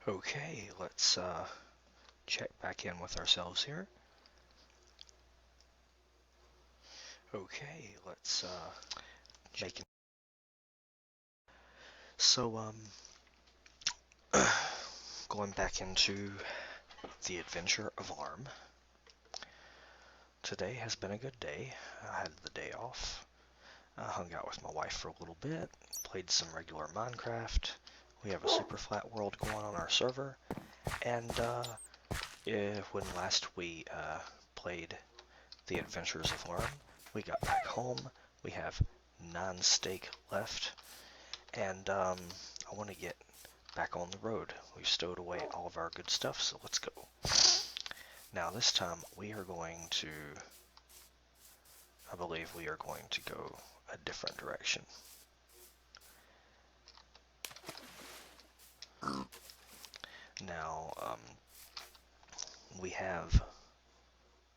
Okay, let's check back in with ourselves here. Okay, let's make it. So, going back into the adventure of Arm. Today has been a good day. I had the day off. I hung out with my wife for a little bit, played some regular Minecraft. We have a super flat world going on our server, and when last we played the Adventures of Arm, we got back home. We have 9 steak left, and I want to get back on the road. We've stowed away all of our good stuff, so let's go. Now this time we are going to, I believe we are going to go a different direction. Now, we have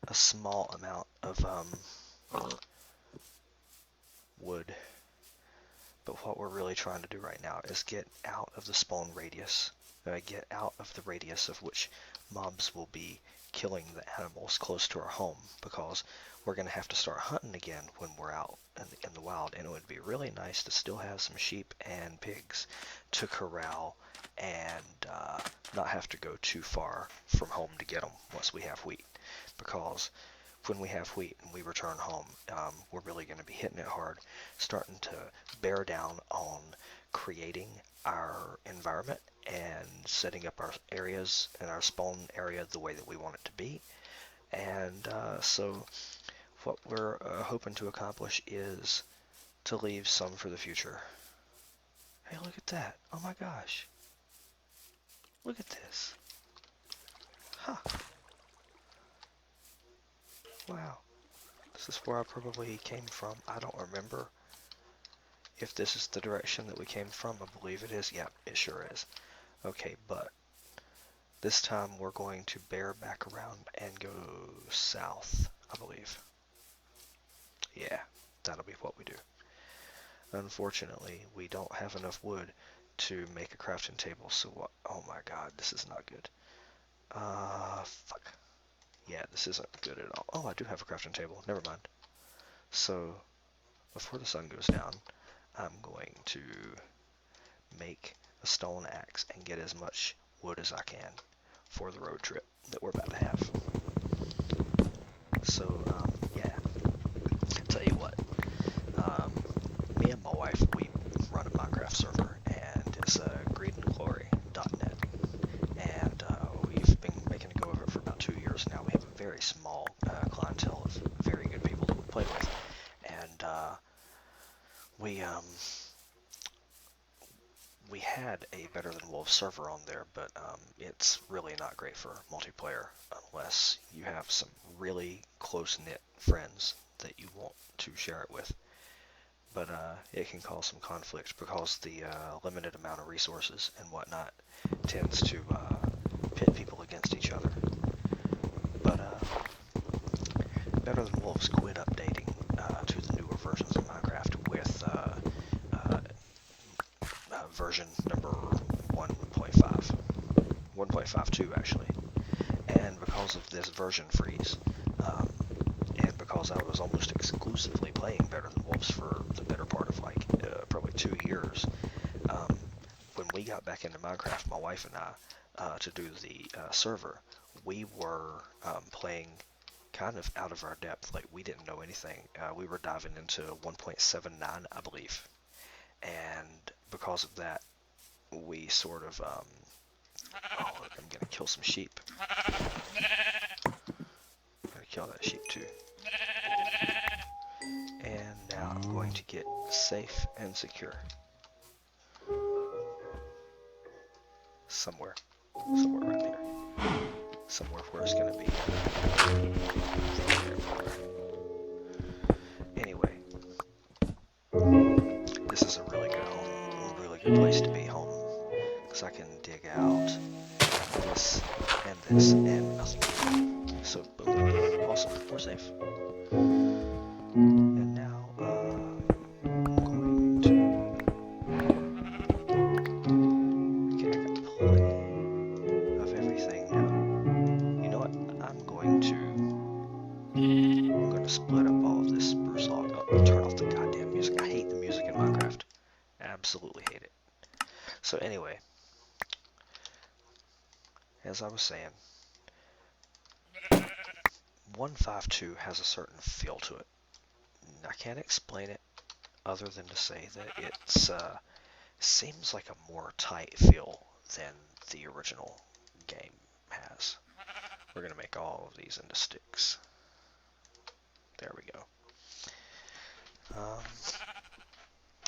a small amount of wood, but what we're really trying to do right now is get out of the spawn radius, get out of the radius of which mobs will be killing the animals close to our home, because we're going to have to start hunting again when we're out in the wild, and it would be really nice to still have some sheep and pigs to corral and not have to go too far from home to get them once we have wheat, because when we have wheat and we return home, we're really going to be hitting it hard, starting to bear down on creating our environment and setting up our areas and our spawn area the way that we want it to be. And so what we're hoping to accomplish is to leave some for the future. Hey, look at that. Oh my gosh. Look at this. Huh. Wow. This is where I probably came from. I don't remember if this is the direction that we came from. I believe it is. Yeah, it sure is. Okay, but this time we're going to bear back around and go south, I believe. Yeah, that'll be what we do. Unfortunately, we don't have enough wood to make a crafting table, so what? Oh my god, this is not good. Fuck. Yeah, this isn't good at all. Oh, I do have a crafting table. Never mind. So, before the sun goes down, I'm going to make a stone axe and get as much wood as I can for the road trip that we're about to have. So, yeah. Tell you what. Me and my wife, we run a Minecraft server, and it's greedandglory.net. And we've been making a go of it for about 2 years now. We have a very small clientele of very good people that we play with. And we had a Better Than Wolves server on there, but it's really not great for multiplayer unless you have some really close-knit friends that you want to share it with. But it can cause some conflict because the limited amount of resources and whatnot tends to pit people against each other. But Better Than Wolves quit updating to the newer versions of Minecraft with version number 1.5, 1.52 actually. And because of this version freeze, and because I was almost exclusively playing Better Than Wolves for the better part of like probably 2 years, when we got back into Minecraft, my wife and I, to do the server, we were playing kind of out of our depth. Like, we didn't know anything. We were diving into 1.79, I believe. And because of that, we sort of, oh, I'm gonna kill some sheep. I'm gonna kill that sheep too. And now I'm going to get safe and secure. Somewhere right there. Somewhere where it's gonna be anyway, this is a really good home, a really good place to be home, because I can dig out this and this and nothing. So boom, awesome, we're safe. And now I'm going to, okay, I got plenty as I was saying, 152 has a certain feel to it. I can't explain it other than to say that it's seems like a more tight feel than the original game has. We're going to make all of these into sticks. There we go.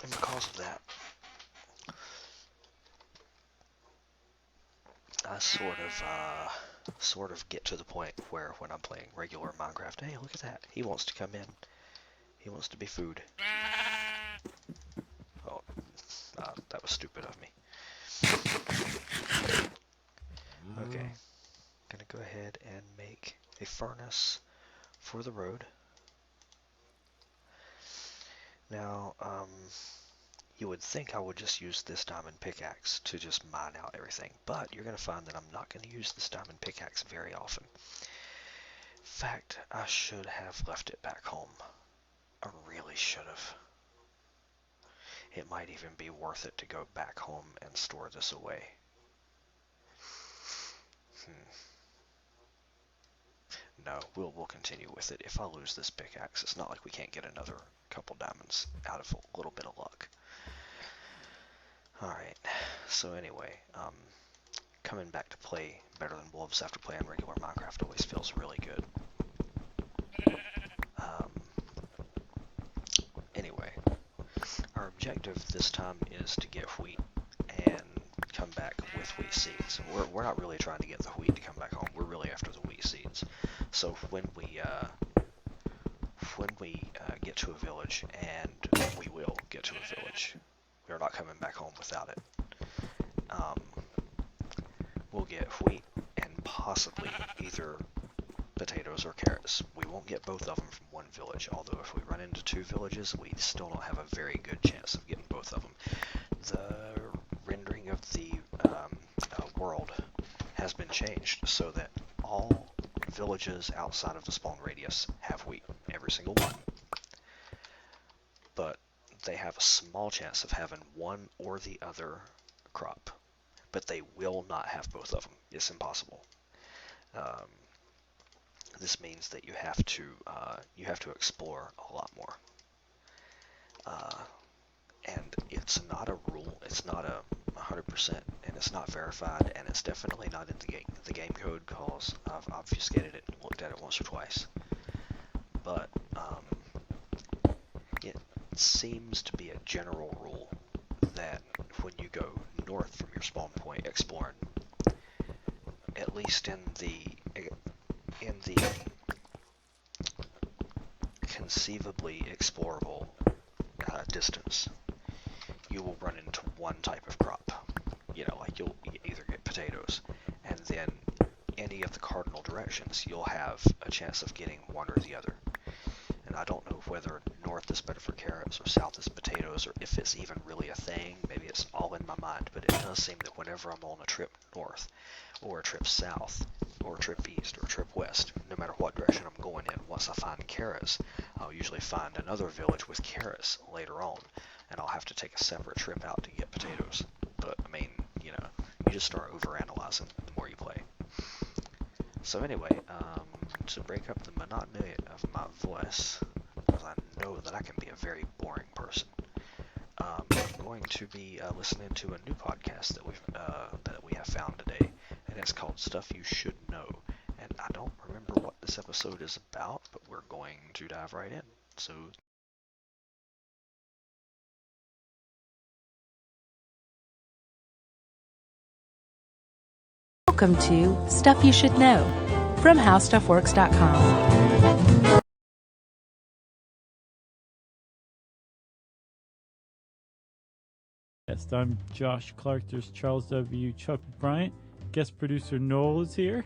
And because of that, I sort of get to the point where when I'm playing regular Minecraft, hey, look at that. He wants to come in. He wants to be food. Oh, that was stupid of me. Okay, gonna go ahead and make a furnace for the road. Now, you would think I would just use this diamond pickaxe to just mine out everything, but you're going to find that I'm not going to use this diamond pickaxe very often. In fact, I should have left it back home. I really should have. It might even be worth it to go back home and store this away. No, we'll continue with it. If I lose this pickaxe, it's not like we can't get another couple diamonds out of a little bit of luck. Alright, so anyway, coming back to play Better Than Wolves after playing regular Minecraft always feels really good. Anyway, our objective this time is to get wheat and come back with wheat seeds. We're not really trying to get the wheat to come back home, we're really after the wheat seeds. So when we get to a village, and we will get to a village, we're not coming back home without it. We'll get wheat and possibly either potatoes or carrots. We won't get both of them from one village, although if we run into two villages, we still don't have a very good chance of getting both of them. The rendering of the world has been changed so that all villages outside of the spawn radius have wheat, every single one. But they have a small chance of having one or the other crop, but they will not have both of them. It's impossible. This means that you have to explore a lot more. And it's not a rule. It's not a 100%, and it's not verified, and it's definitely not in the game code because I've obfuscated it and looked at it once or twice. But it seems to be a general rule that when you go north from your spawn point exploring, at least in the conceivably explorable distance, you will run into one type of crop. You know, like you'll either get potatoes, and then any of the cardinal directions, you'll have a chance of getting one or the other. And I don't know whether north is better for carrots or south is potatoes, or if it's even really a thing. Maybe it's all in my mind, but it does seem that whenever I'm on a trip north, or a trip south, or a trip east, or a trip west, no matter what direction I'm going in, once I find carrots, I'll usually find another village with carrots later on, and I'll have to take a separate trip out to get potatoes. But, I mean, you know, you just start overanalyzing the more you play. So anyway, to break up the monotony of my voice, because I know that I can be a very boring person, I'm going to be listening to a new podcast that we have found today, and it's called Stuff You Should Know. And I don't remember what this episode is about, but we're going to dive right in. So. Welcome to Stuff You Should Know from HowStuffWorks.com. Yes, I'm Josh Clark. There's Charles W. Chuck Bryant. Guest producer Noel is here.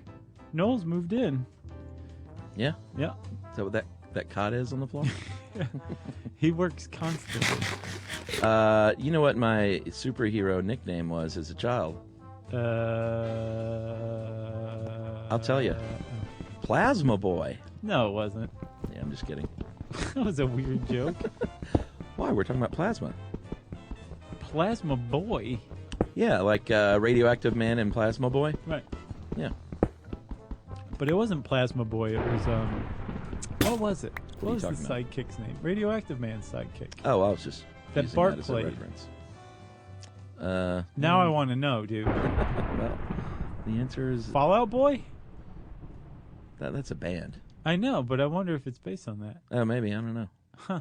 Noel's moved in. Yeah? Yeah. Is that what that cot is on the floor? He works constantly. You know what my superhero nickname was as a child? I'll tell you. Plasma Boy. No, it wasn't. Yeah, I'm just kidding. That was a weird joke. Why? We're talking about plasma. Plasma Boy? Yeah, like Radioactive Man and Plasma Boy. Right. Yeah. But it wasn't Plasma Boy. It was what was it? What are What you was the talking sidekick's name? Radioactive Man's sidekick. Oh, I was just That using Bart that as played. a reference. Now I want to know, dude. Well, the answer is Fallout Boy? that's a band. I know, but I wonder if it's based on that. Oh, maybe, I don't know. Huh.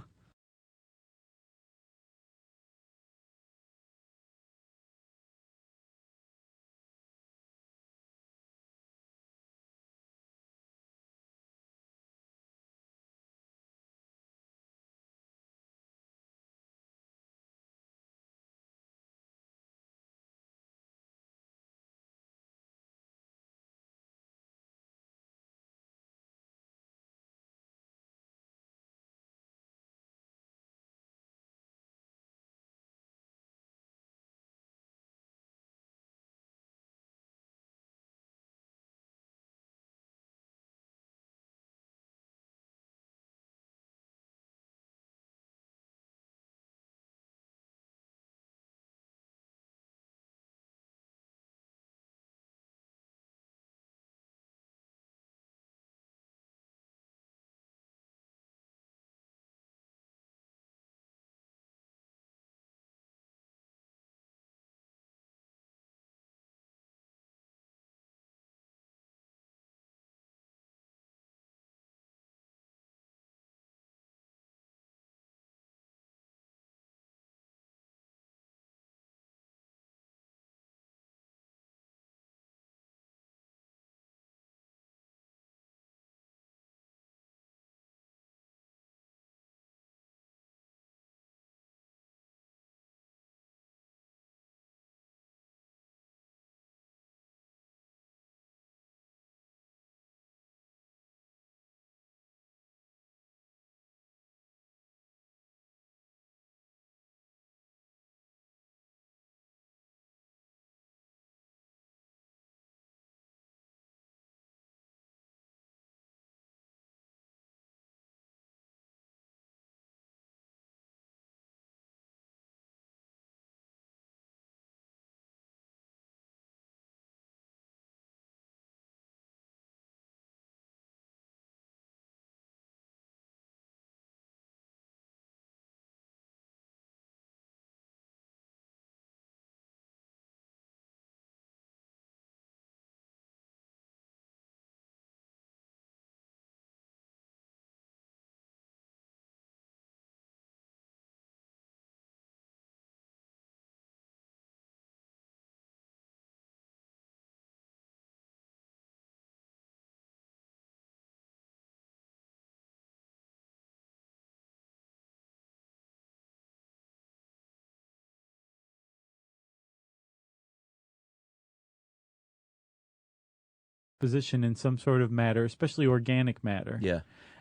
Position in some sort of matter, especially organic matter. Yeah.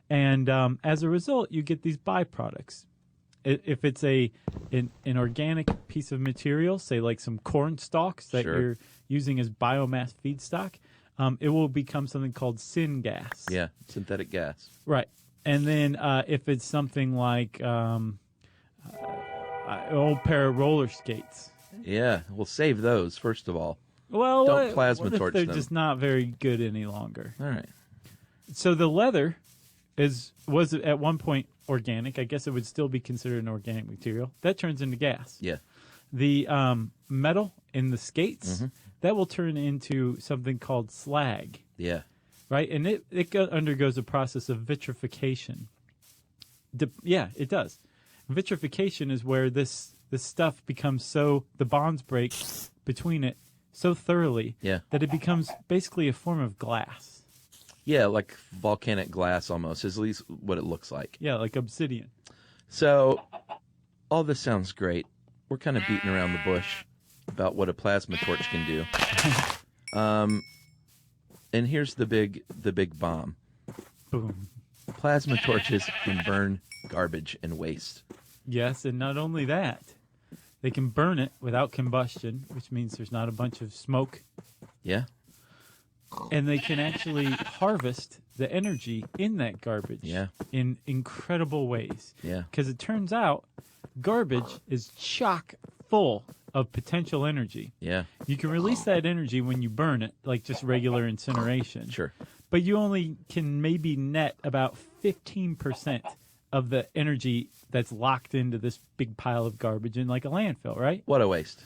And as a result, you get these byproducts. If it's an organic piece of material, say like some corn stalks that Sure. you're using as biomass feedstock, it will become something called syngas. Yeah. Synthetic gas. Right. And then if it's something like an old pair of roller skates. Yeah. We'll save those, first of all. Well, Don't plasma what if torch they're them. just not very good any longer? All right. So the leather was at one point organic. I guess it would still be considered an organic material. That turns into gas. Yeah. The metal in the skates, Mm-hmm. that will turn into something called slag, Yeah. right? And it undergoes a process of vitrification. Yeah, it does. Vitrification is where this stuff becomes the bonds break between it so thoroughly Yeah. that it becomes basically a form of glass. Yeah, like volcanic glass almost, is at least what it looks like. Yeah, like obsidian. So, all this sounds great. We're kind of beating around the bush about what a plasma torch can do. And here's the big bomb. Boom. Plasma torches can burn garbage and waste. Yes, and not only that, they can burn it without combustion, which means there's not a bunch of smoke. Yeah? And they can actually harvest the energy in that garbage Yeah. in incredible ways. Yeah. Because it turns out garbage is chock full of potential energy. Yeah. You can release that energy when you burn it, like just regular incineration. Sure. But you only can maybe net about 15% of the energy that's locked into this big pile of garbage in like a landfill, right? What a waste.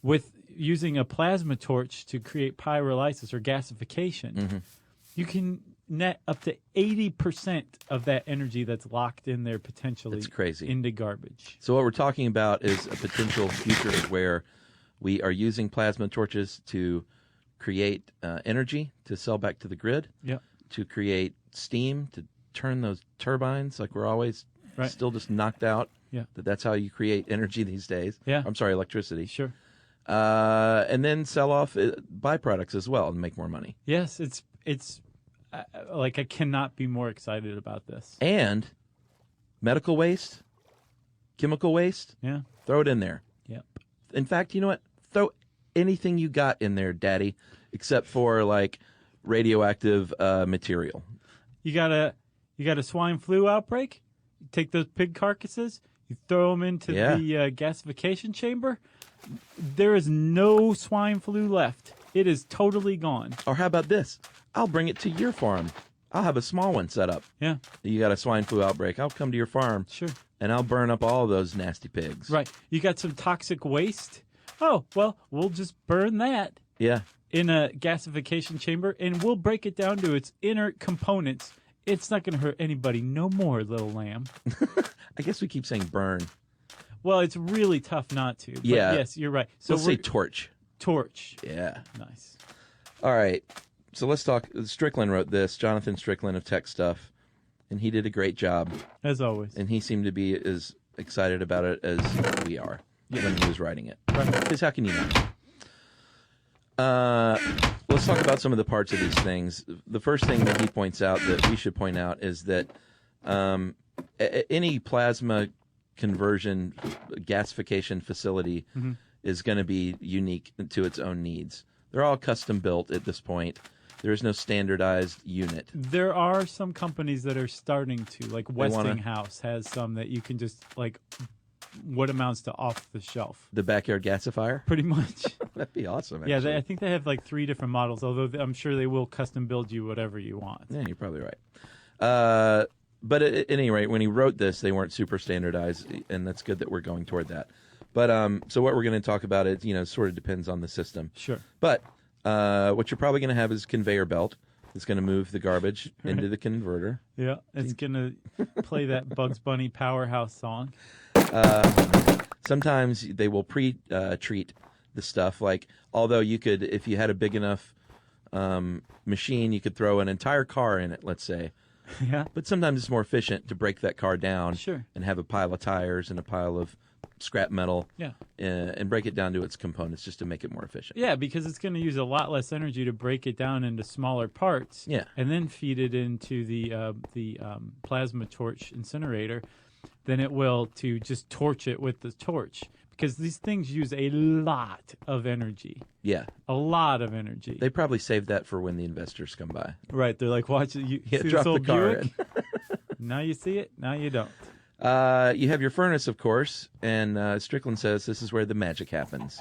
With using a plasma torch to create pyrolysis or gasification, you can net up to 80% of that energy that's locked in there potentially That's crazy. into garbage. So what we're talking about is a potential future where we are using plasma torches to create energy to sell back to the grid, Yep. to create steam, to turn those turbines like we're always Right. still just knocked out. Yeah. That's how you create energy these days. Yeah. I'm sorry, electricity. Sure. And then sell off byproducts as well and make more money. Yes, it's like I cannot be more excited about this. And medical waste, chemical waste, Yeah. throw it in there. Yep. In fact, you know what? Throw anything you got in there, Daddy, except for like radioactive material. You got a swine flu outbreak. You take those pig carcasses, you throw them into Yeah. the gasification chamber. There is no swine flu left. It is totally gone. Or how about this? I'll bring it to your farm. I'll have a small one set up. Yeah, You got a swine flu outbreak. I'll come to your farm sure. and I'll burn up all those nasty pigs. Right. You got some toxic waste. Oh, well, we'll just burn that Yeah. in a gasification chamber and we'll break it down to its inert components. It's not going to hurt anybody no more, little lamb. I guess we keep saying burn. Well, it's really tough not to. But Yeah. yes, you're right. So We'll say we're- torch. torch. Yeah. Nice. All right. So let's talk. Strickland wrote this, Jonathan Strickland of Tech Stuff, and he did a great job. As always. And he seemed to be as excited about it as we are when he was writing it. Right. Because how can you not? Let's talk about some of the parts of these things. The first thing that he points out that we should point out is that any plasma conversion gasification facility is going to be unique to its own needs. They're all custom built at this point. There is no standardized unit. There are some companies that are starting to, like wanna- Westinghouse has some that you can just like what amounts to off the shelf. The backyard gasifier? Pretty much. That'd be awesome, actually. Yeah, I think they have like 3 different models, although I'm sure they will custom build you whatever you want. Yeah, you're probably right. But at any rate, when he wrote this, they weren't super standardized, and that's good that we're going toward that. But so what we're going to talk about is, sort of depends on the system. Sure. But what you're probably going to have is a conveyor belt that's going to move the garbage into the converter. Yeah, it's going to play that Bugs Bunny Powerhouse song. Sometimes they will treat the stuff. Like, although you could, if you had a big enough machine, you could throw an entire car in it, let's say. Yeah. But sometimes it's more efficient to break that car down Sure. and have a pile of tires and a pile of scrap metal Yeah. and break it down to its components just to make it more efficient. Yeah, because it's going to use a lot less energy to break it down into smaller parts. Yeah. And then feed it into the plasma torch incinerator than it will to just torch it with the torch. Because these things use a lot of energy. Yeah. A lot of energy. They probably saved that for when the investors come by. Right. They're like, watch it. You Yeah, see drop this the old car Buick? Now you see it. Now you don't. You have your furnace, of course, and Strickland says this is where the magic happens.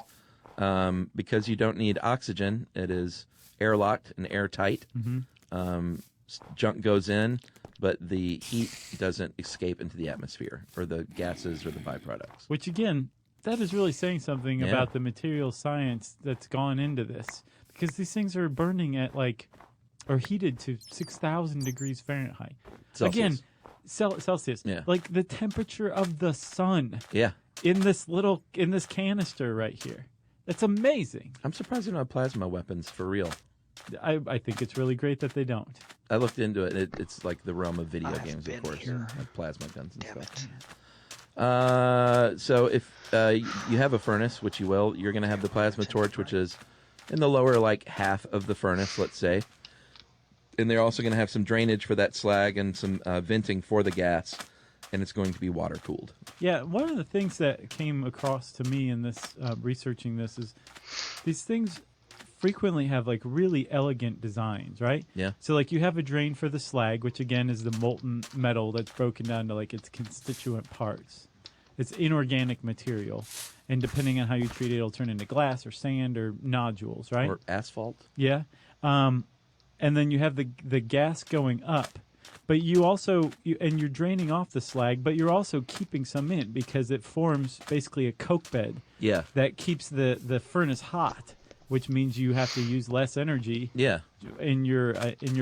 Because you don't need oxygen, it is airlocked and airtight. Junk goes in, but the heat doesn't escape into the atmosphere, or the gases or the byproducts. Which, again, that is really saying something Yeah. about the material science that's gone into this. Because these things are burning at, or heated to 6,000 degrees Fahrenheit. Celsius. Again, Celsius. Yeah. Like the temperature of the sun Yeah. in this canister right here. That's amazing. I'm surprised they don't have plasma weapons for real. I think it's really great that they don't. I looked into it. It's like the realm of video I've games, been of course. here. Like plasma guns and Damn stuff. it. So if you have a furnace, which you will, you're going to have the plasma torch, which is in the lower half of the furnace, let's say. And they're also going to have some drainage for that slag and some venting for the gas, and it's going to be water cooled. Yeah, one of the things that came across to me in this researching this is these things frequently have really elegant designs, right? Yeah. So you have a drain for the slag, which again is the molten metal that's broken down to its constituent parts. It's inorganic material. and depending on how you treat it, it'll turn into glass or sand or nodules, right? Or asphalt. Yeah. And then you have the gas going up, but you also and you're draining off the slag, but you're also keeping some in because it forms basically a coke bed Yeah. that keeps the furnace hot, which means you have to use less energy Yeah. in your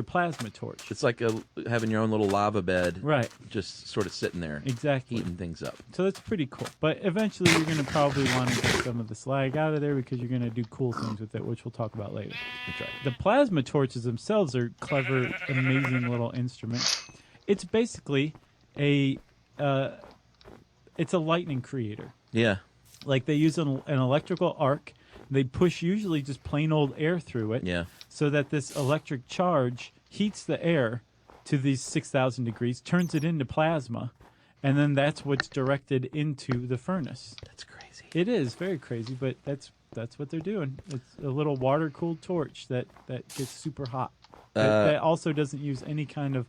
plasma torch. It's like having your own little lava bed, Right. just sort of sitting there, Exactly. heating things up. So that's pretty cool. But eventually you're going to probably want to get some of the slag out of there because you're going to do cool things with it, which we'll talk about later. That's right. The plasma torches themselves are clever, amazing little instruments. It's basically it's a lightning creator. Yeah. Like they use an electrical arc. They push usually just plain old air through it. Yeah. So that this electric charge heats the air to these 6,000 degrees, turns it into plasma, and then that's what's directed into the furnace. That's crazy. It is very crazy, but that's what they're doing. It's a little water-cooled torch that gets super hot. That also doesn't use any kind of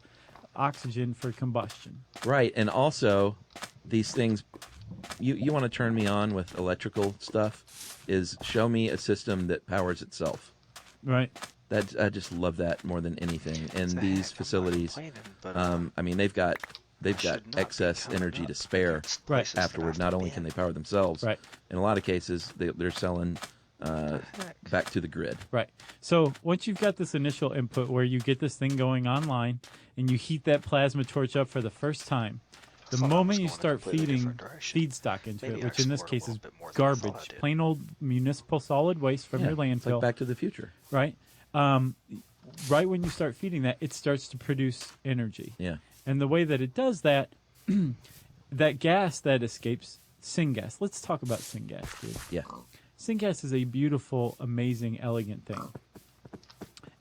oxygen for combustion. Right. And also, these things, you want to turn me on with electrical stuff, is show me a system that powers itself. Right. I just love that more than anything. And these facilities, I mean, they've got excess energy to spare Right. afterward. Not only can they power themselves, Right. in a lot of cases, they're selling back to the grid. Right. So once you've got this initial input where you get this thing going online and you heat that plasma torch up for the first time, the moment you start feeding feedstock into it, which in this case is garbage, plain old municipal solid waste from Yeah, your it's like landfill, Back to the Future. right? Right when you start feeding that, it starts to produce energy. Yeah. And the way that it does that, that gas that escapes, syngas. Let's talk about syngas, dude. Yeah. Syngas is a beautiful, amazing, elegant thing.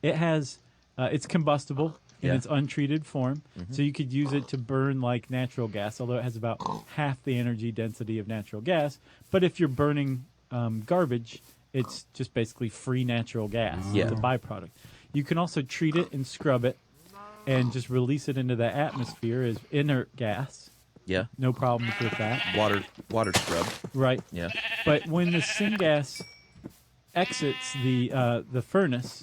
It has, it's combustible in Yeah. its untreated form, so you could use it to burn like natural gas, although it has about half the energy density of natural gas. But if you're burning garbage, it's just basically free natural gas. Yeah. It's a byproduct. You can also treat it and scrub it and just release it into the atmosphere as inert gas. Yeah. No problems with that. Water scrub. Right. Yeah. But when the syngas exits the furnace,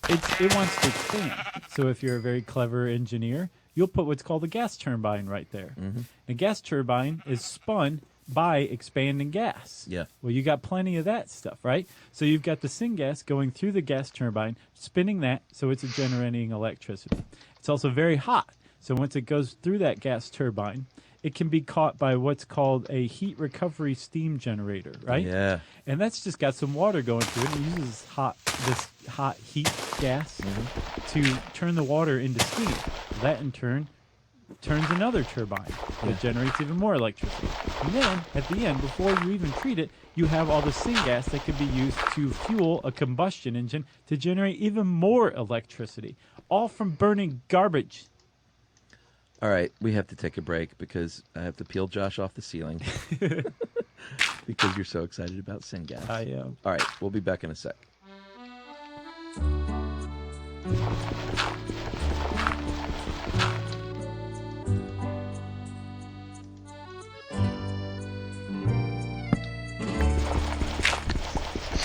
it wants to expand. So if you're a very clever engineer, you'll put what's called a gas turbine right there. Mm-hmm. A gas turbine is spun by expanding gas. Yeah. Well, you got plenty of that stuff, right? So you've got the syngas going through the gas turbine, spinning that, so it's generating electricity. It's also very hot. So once it goes through that gas turbine, it can be caught by what's called a heat recovery steam generator, right? Yeah. And that's just got some water going through it. It uses this hot heat gas to turn the water into steam. That in turn turns another turbine that generates even more electricity. And then at the end, before you even treat it, you have all the syngas that could be used to fuel a combustion engine to generate even more electricity, all from burning garbage. All right, we have to take a break because I have to peel Josh off the ceiling because you're so excited about syngas. I am. All right, we'll be back in a sec.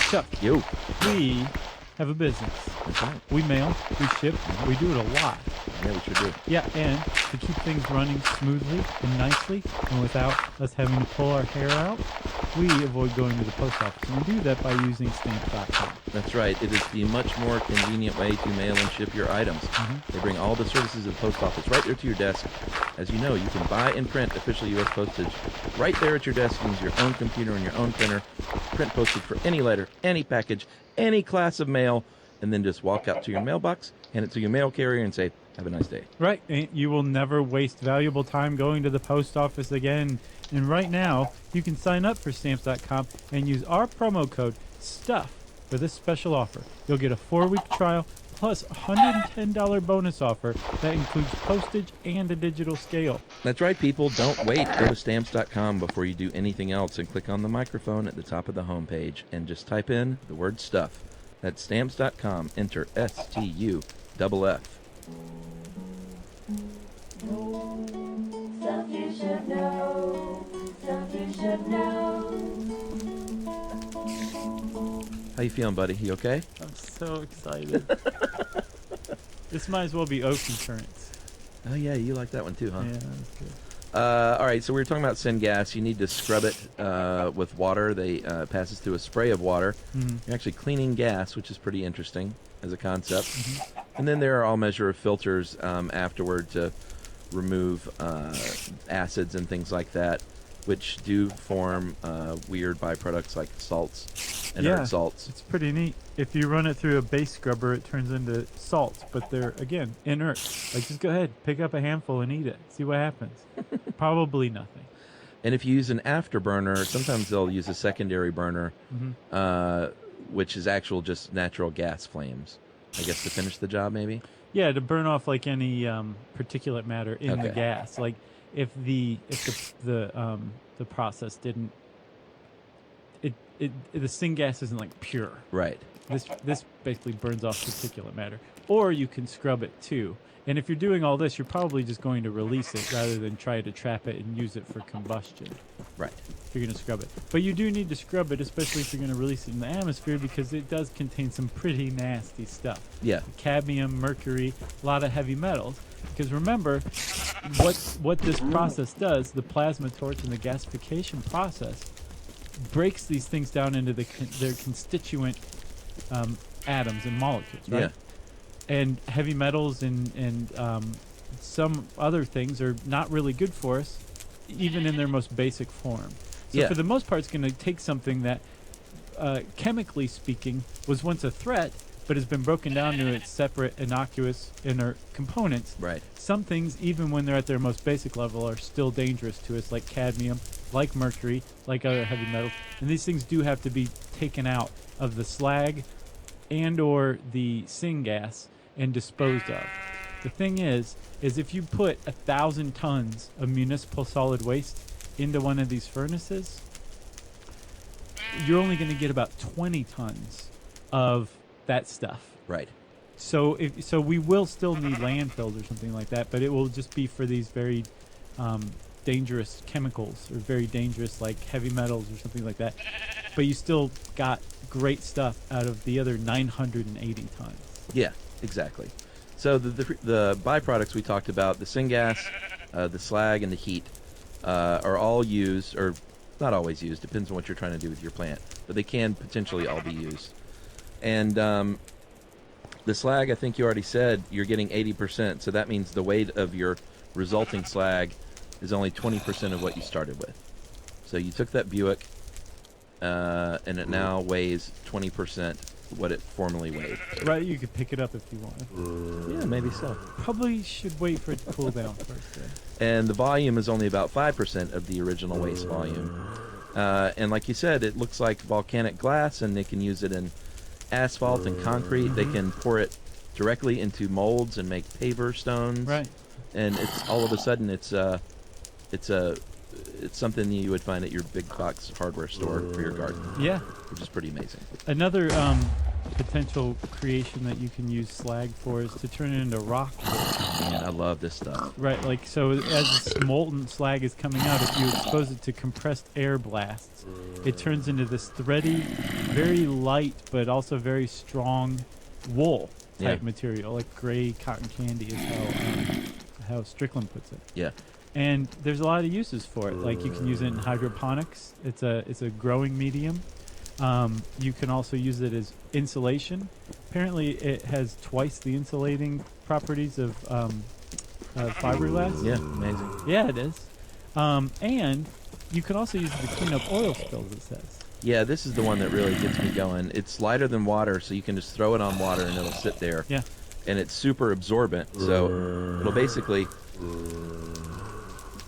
Chuck, Yo. we have a business. That's right. We mail, we ship, we do it a lot. Yeah, we sure do. Yeah, and to keep things running smoothly and nicely and without us having to pull our hair out, we avoid going to the post office. And we do that by using stamps.com. That's right. It is the much more convenient way to mail and ship your items. They bring all the services of the post office right there to your desk. As you know, you can buy and print official U.S. postage right there at your desk. Use your own computer and your own printer. Print postage for any letter, any package, any class of mail, and then just walk out to your mailbox, hand it to your mail carrier, and say, have a nice day. Right, and you will never waste valuable time going to the post office again. And right now, you can sign up for Stamps.com and use our promo code STUFF for this special offer. You'll get a 4-week trial plus a $110 bonus offer that includes postage and a digital scale. That's right, people. Don't wait. Go to Stamps.com before you do anything else and click on the microphone at the top of the homepage and just type in the word STUFF. That's Stamps.com. Enter STUFF. Stuff you should know. Stuff you should know. How you feeling, buddy? You okay? I'm so excited. This might as well be oak insurance. Oh yeah, you like that one too, huh? Yeah, that's good. All right, so we were talking about syngas. You need to scrub it with water. They passes through a spray of water. You're actually cleaning gas, which is pretty interesting as a concept. And then there are all measure of filters afterward to remove acids and things like that, which do form weird byproducts like salts, inert salts. It's pretty neat. If you run it through a base scrubber, it turns into salts, but they're, again, inert. Like, just go ahead, pick up a handful and eat it. See what happens. Probably nothing. And if you use an afterburner, sometimes they'll use a secondary burner, which is actual just natural gas flames, I guess, to finish the job, maybe? Yeah, to burn off like any particulate matter in the gas. Like if the process didn't, the syngas isn't like pure. Right. This basically burns off particulate matter. Or you can scrub it too. And if you're doing all this, you're probably just going to release it rather than try to trap it and use it for combustion. Right. If you're going to scrub it. But you do need to scrub it, especially if you're going to release it in the atmosphere, because it does contain some pretty nasty stuff. Yeah. Cadmium, mercury, a lot of heavy metals. Because remember, what this process does, the plasma torch and the gasification process, breaks these things down into their constituent atoms and molecules, right? Yeah. And heavy metals and some other things are not really good for us, even in their most basic form. So for the most part, it's going to take something that, chemically speaking, was once a threat, but has been broken down to its separate, innocuous, inert components. Right. Some things, even when they're at their most basic level, are still dangerous to us, like cadmium, like mercury, like other heavy metals. And these things do have to be taken out of the slag and or the syngas and disposed of. The thing is if you put 1,000 tons of municipal solid waste into one of these furnaces, you're only going to get about 20 tons of that stuff. Right. So we will still need landfills or something like that, but it will just be for these very dangerous chemicals or very dangerous like heavy metals or something like that. But you still got great stuff out of the other 980 tons. Yeah, exactly. So the byproducts we talked about, the syngas, the slag, and the heat, are all used, or not always used, depends on what you're trying to do with your plant, but they can potentially all be used. And the slag, I think you already said, you're getting 80%, so that means the weight of your resulting slag is only 20% of what you started with. So you took that Buick, and it now weighs 20% what it formerly weighed. Right, you could pick it up if you want. Yeah, maybe so. Probably should wait for it to cool down first. And the volume is only about 5% of the original waste volume. And like you said, it looks like volcanic glass, and they can use it in asphalt and concrete. They can pour it directly into molds and make paver stones. Right. And it's all of a sudden it's something you would find at your big box hardware store for your garden. Yeah. Which is pretty amazing. Another potential creation that you can use slag for is to turn it into rock wool. Man, I love this stuff. Right, like so as this molten slag is coming out, if you expose it to compressed air blasts, it turns into this thready, very light but also very strong wool type material, like gray cotton candy is how Strickland puts it. Yeah. And there's a lot of uses for it. Like you can use it in hydroponics. It's a growing medium. You can also use it as insulation. Apparently, it has twice the insulating properties of fiberglass. Yeah, amazing. Yeah, it is. And you can also use it to clean up oil spills, it says. Yeah, this is the one that really gets me going. It's lighter than water, so you can just throw it on water and it'll sit there. Yeah. And it's super absorbent, so it'll basically...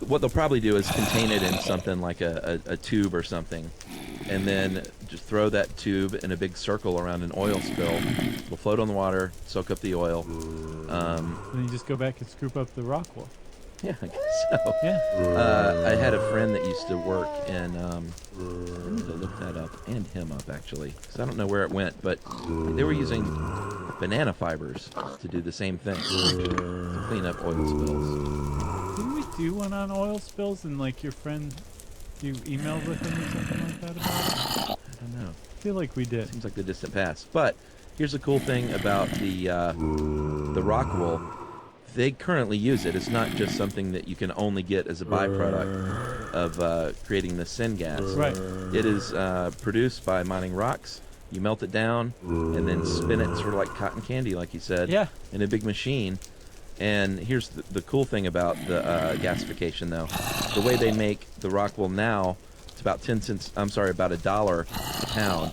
What they'll probably do is contain it in something like a tube or something, and then just throw that tube in a big circle around an oil spill. It'll float on the water, soak up the oil. And you just go back and scoop up the rock wool. Yeah, I guess so. Yeah. I had a friend that used to work in... I need to look that up, and him up, actually, because I don't know where it went, but they were using banana fibers to do the same thing, to clean up oil spills. Didn't we do one on oil spills and like your friend, you emailed with him or something like that about it? don't know. I feel like we did. Seems like the distant past. But here's the cool thing about the rock wool. They currently use it. It's not just something that you can only get as a byproduct of creating the syngas. Right. It is produced by mining rocks. You melt it down and then spin it sort of like cotton candy, like you said, Yeah. in a big machine. And here's the cool thing about the gasification, though. The way they make the rock wool now, it's about about $1 a pound.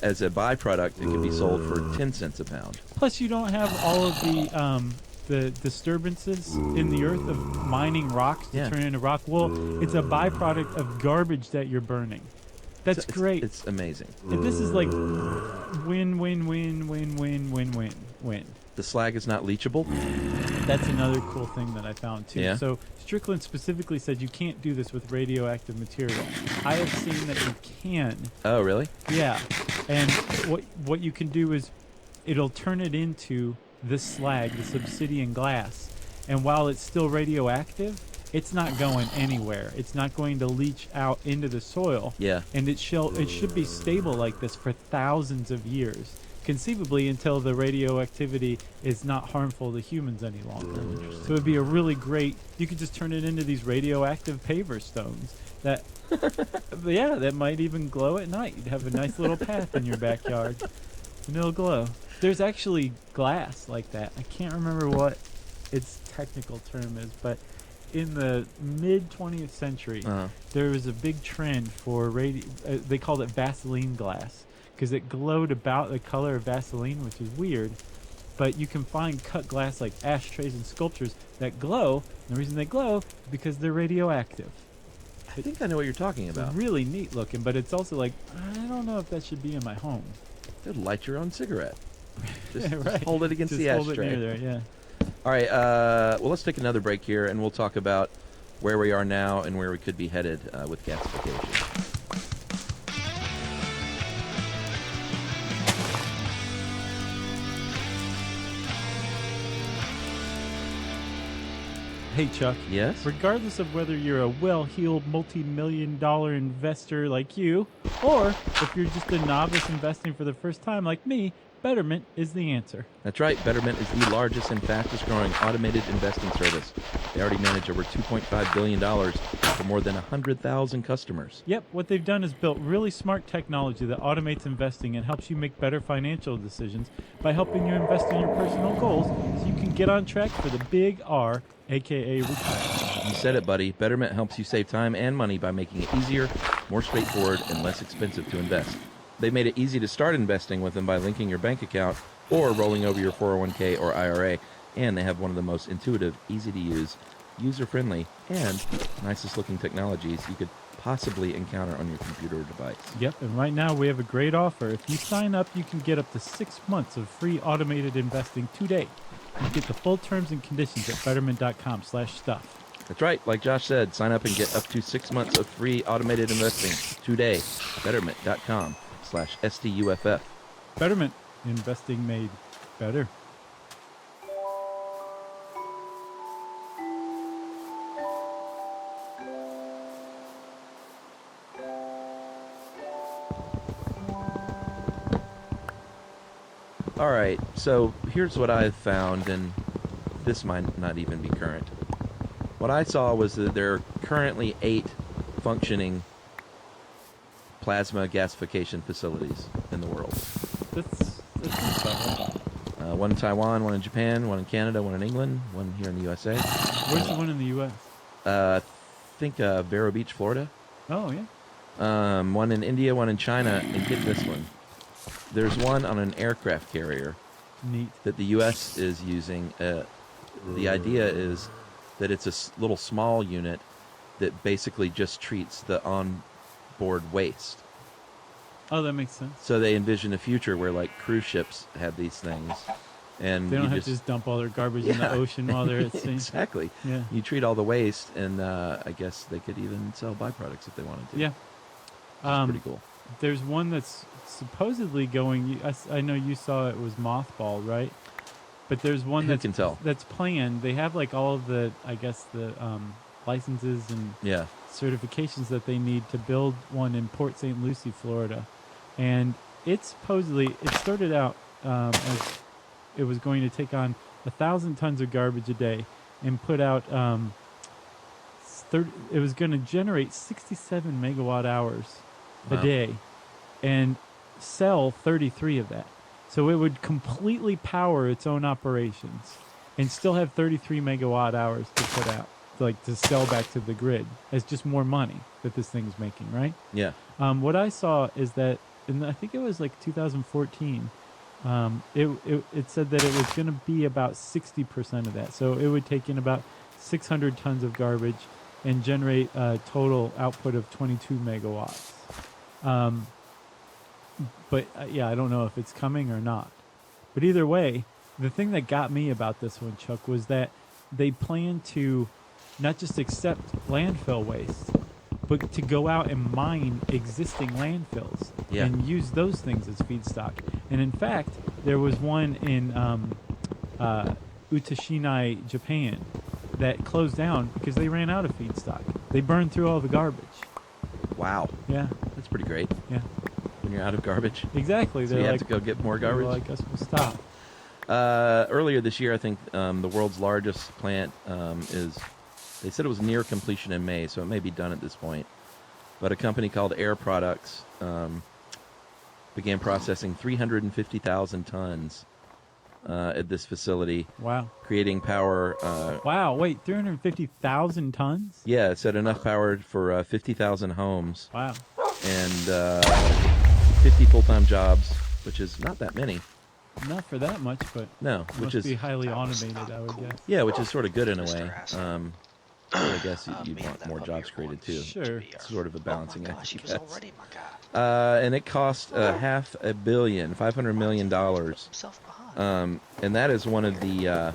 As a byproduct, it can be sold for 10 cents a pound. Plus, you don't have all of the disturbances in the earth of mining rocks to Yeah. turn into rock wool. It's a byproduct of garbage that you're burning. That's great. It's amazing. This is like win, win, win, win, win, win, win, win. The slag is not leachable. That's another cool thing that I found too. Yeah. So Strickland specifically said you can't do this with radioactive material. I have seen that you can. Oh, really? Yeah. And what you can do is it'll turn it into this slag, this obsidian glass. And while it's still radioactive, it's not going anywhere. It's not going to leach out into the soil. Yeah. And it should be stable like this for thousands of years, conceivably until the radioactivity is not harmful to humans any longer. So it'd be a really great, you could just turn it into these radioactive paver stones that, yeah, that might even glow at night. You'd have a nice little path in your backyard and it'll glow. There's actually glass like that. I can't remember what its technical term is, but in the mid 20th century, there was a big trend for they called it Vaseline glass because it glowed about the color of Vaseline, which is weird. But you can find cut glass like ashtrays and sculptures that glow. And the reason they glow is because they're radioactive. I think I know what you're talking It's about. really neat looking, but it's also like, I don't know if that should be in my home. It'll light your own cigarette. Just, Right. just hold it against Just the hold ashtray. it near there, yeah. All right. Well, let's take another break here, and we'll talk about where we are now and where we could be headed with gasification. Hey, Chuck. Yes? Regardless of whether you're a well-heeled multi-million-dollar investor like you, or if you're just a novice investing for the first time like me, Betterment is the answer. That's right. Betterment is the largest and fastest growing automated investing service. They already manage over $2.5 billion for more than 100,000 customers. Yep, what they've done is built really smart technology that automates investing and helps you make better financial decisions by helping you invest in your personal goals so you can get on track for the big R, aka retirement. You said it, buddy. Betterment helps you save time and money by making it easier, more straightforward, and less expensive to invest. They made it easy to start investing with them by linking your bank account or rolling over your 401k or IRA. And they have one of the most intuitive, easy-to-use, user-friendly, and nicest-looking technologies you could possibly encounter on your computer or device. Yep, and right now we have a great offer. If you sign up, you can get up to 6 months of free automated investing today. You get the full terms and conditions at betterment.com/stuff. That's right. Like Josh said, sign up and get up to 6 months of free automated investing today. Betterment.com/STUFF. Betterment, investing made better. All right, so here's what I've found, and this might not even be current. What I saw was that there are currently 8 functioning plasma gasification facilities in the world. That's solid. One in Taiwan, one in Japan, one in Canada, one in England, one here in the USA. Where's the one in the U.S.? I think Vero Beach, Florida. Oh, yeah. One in India, one in China, and get this one. There's one on an aircraft carrier Neat. that the U.S. is using. The idea is that it's a little small unit that basically just treats the onboard waste. Oh, that makes sense. So they envision a future where, like, cruise ships have these things, and They don't you have to just dump all their garbage in the Yeah. ocean while they're at sea. exactly. Yeah. You treat all the waste, and I guess they could even sell byproducts if they wanted to. Yeah. Which is pretty cool. There's one that's supposedly going. I know you saw it was mothballed, right? But there's one Who can tell? that's planned. They have like all of the, I guess the licenses and Yeah. certifications that they need to build one in Port St. Lucie, Florida. and it started out as it was going to take on 1,000 tons of garbage a day and put out it was going to generate 67 megawatt hours a day and sell 33 of that. So it would completely power its own operations and still have 33 megawatt hours to put out, like to sell back to the grid as just more money that this thing's making, right? Yeah. What I saw is that, I think it was like 2014, it said that it was going to be about 60% of that. So it would take in about 600 tons of garbage and generate a total output of 22 megawatts. But yeah, I don't know if it's coming or not. But either way, the thing that got me about this one, Chuck, was that they plan to not just accept landfill waste, but to go out and mine existing landfills and use those things as feedstock. And in fact, there was one in Utashinai, Japan, that closed down because they ran out of feedstock. They burned through all the garbage. Wow. Yeah. That's pretty great. Yeah. When you're out of garbage. Exactly. So you have to go get more garbage? Well, I guess we'll stop. Earlier this year, I think the world's largest plant they said it was near completion in May, so it may be done at this point. But a company called Air Products began processing 350,000 tons at this facility. Wow. Creating power. Wow, wait, 350,000 tons? Yeah, it said enough power for 50,000 homes. Wow. And 50 full-time jobs, which is not that many. Not for that much, but no, it which must is be highly automated, I would guess. Yeah, which is sort of good in a way. I guess you'd want more jobs created too. Sure. It's sort of a balancing act. He was already my guy. And it cost $500 million. And that is one of the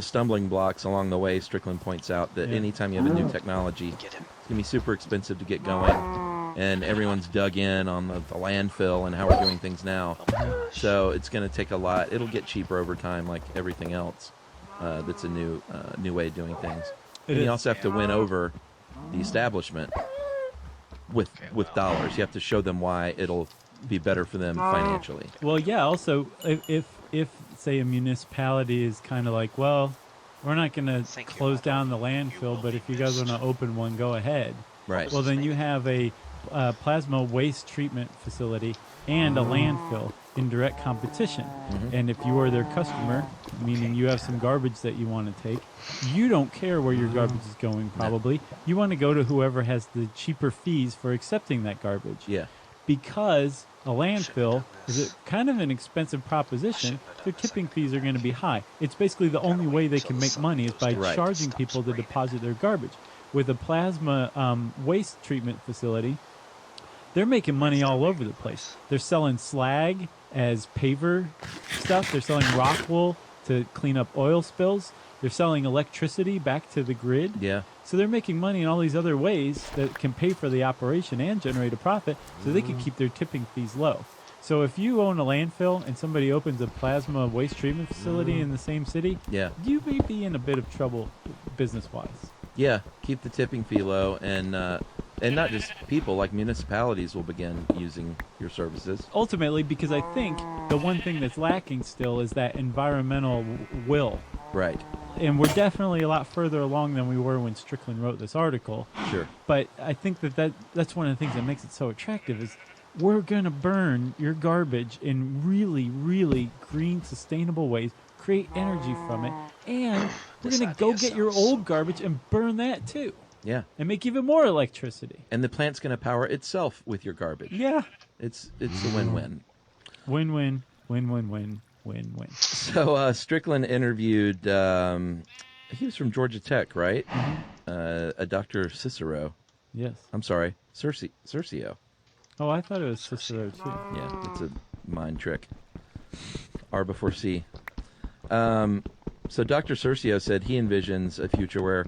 stumbling blocks along the way. Strickland points out that anytime you have a new technology, it's gonna be super expensive to get going, and everyone's dug in on the landfill and how we're doing things now. So it's gonna take a lot. It'll get cheaper over time, like everything else. That's a new way of doing things. And you also have to win over the establishment with dollars. You have to show them why it'll be better for them financially. Well, yeah. Also, if say a municipality is kind of like, well, we're not going to close down the landfill, but if you guys want to open one, go ahead. Right. Well, then you have a plasma waste treatment facility and a landfill in direct competition. Mm-hmm. And if you are their customer, meaning you have some garbage that you want to take, you don't care where your garbage is going, probably. You want to go to whoever has the cheaper fees for accepting that garbage. Yeah. Because a landfill is kind of an expensive proposition, their tipping fees are going to be high. It's basically the only way they can make money is by charging people to deposit their garbage. With a plasma waste treatment facility, they're making money all over the place. They're selling slag as paver stuff. They're selling rock wool to clean up oil spills. They're selling electricity back to the grid. Yeah. So they're making money in all these other ways that can pay for the operation and generate a profit so they can keep their tipping fees low. So if you own a landfill and somebody opens a plasma waste treatment facility in the same city, you may be in a bit of trouble business-wise. Yeah, keep the tipping fee low, and not just people, like municipalities will begin using your services. Ultimately, because I think the one thing that's lacking still is that environmental will. Right. And we're definitely a lot further along than we were when Strickland wrote this article. Sure. But I think that's one of the things that makes it so attractive is we're going to burn your garbage in really, really green, sustainable ways, create energy from it, and we're going to go get your old garbage and burn that too. Yeah. And make even more electricity. And the plant's going to power itself with your garbage. Yeah. It's a win-win. Win-win, win-win-win, win-win. So Strickland interviewed, he was from Georgia Tech, right? Mm-hmm. A Dr. Cicero. Yes. I'm sorry, Cercio. Oh, I thought it was Cicero too. Yeah, it's a mind trick. R before C. So Dr. Cercio said he envisions a future where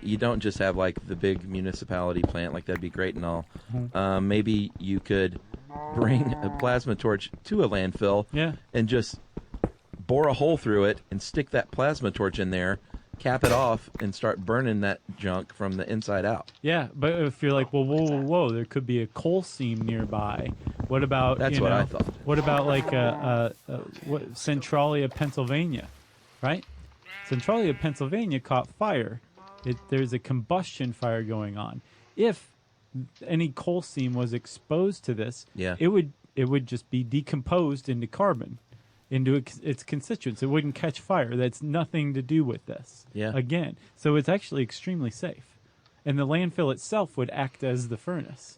you don't just have like the big municipality plant, like that'd be great and all. Mm-hmm. Maybe you could bring a plasma torch to a landfill and just bore a hole through it and stick that plasma torch in there cap it off and start burning that junk from the inside out. Yeah, but if you're like, well, whoa, there could be a coal seam nearby. What about That's what I thought. What about like Centralia, Pennsylvania, right? Centralia, Pennsylvania caught fire. There's a combustion fire going on. If any coal seam was exposed to this, it would just be decomposed into carbon, into its constituents. It wouldn't catch fire. That's nothing to do with this. Yeah. Again, so it's actually extremely safe, and the landfill itself would act as the furnace.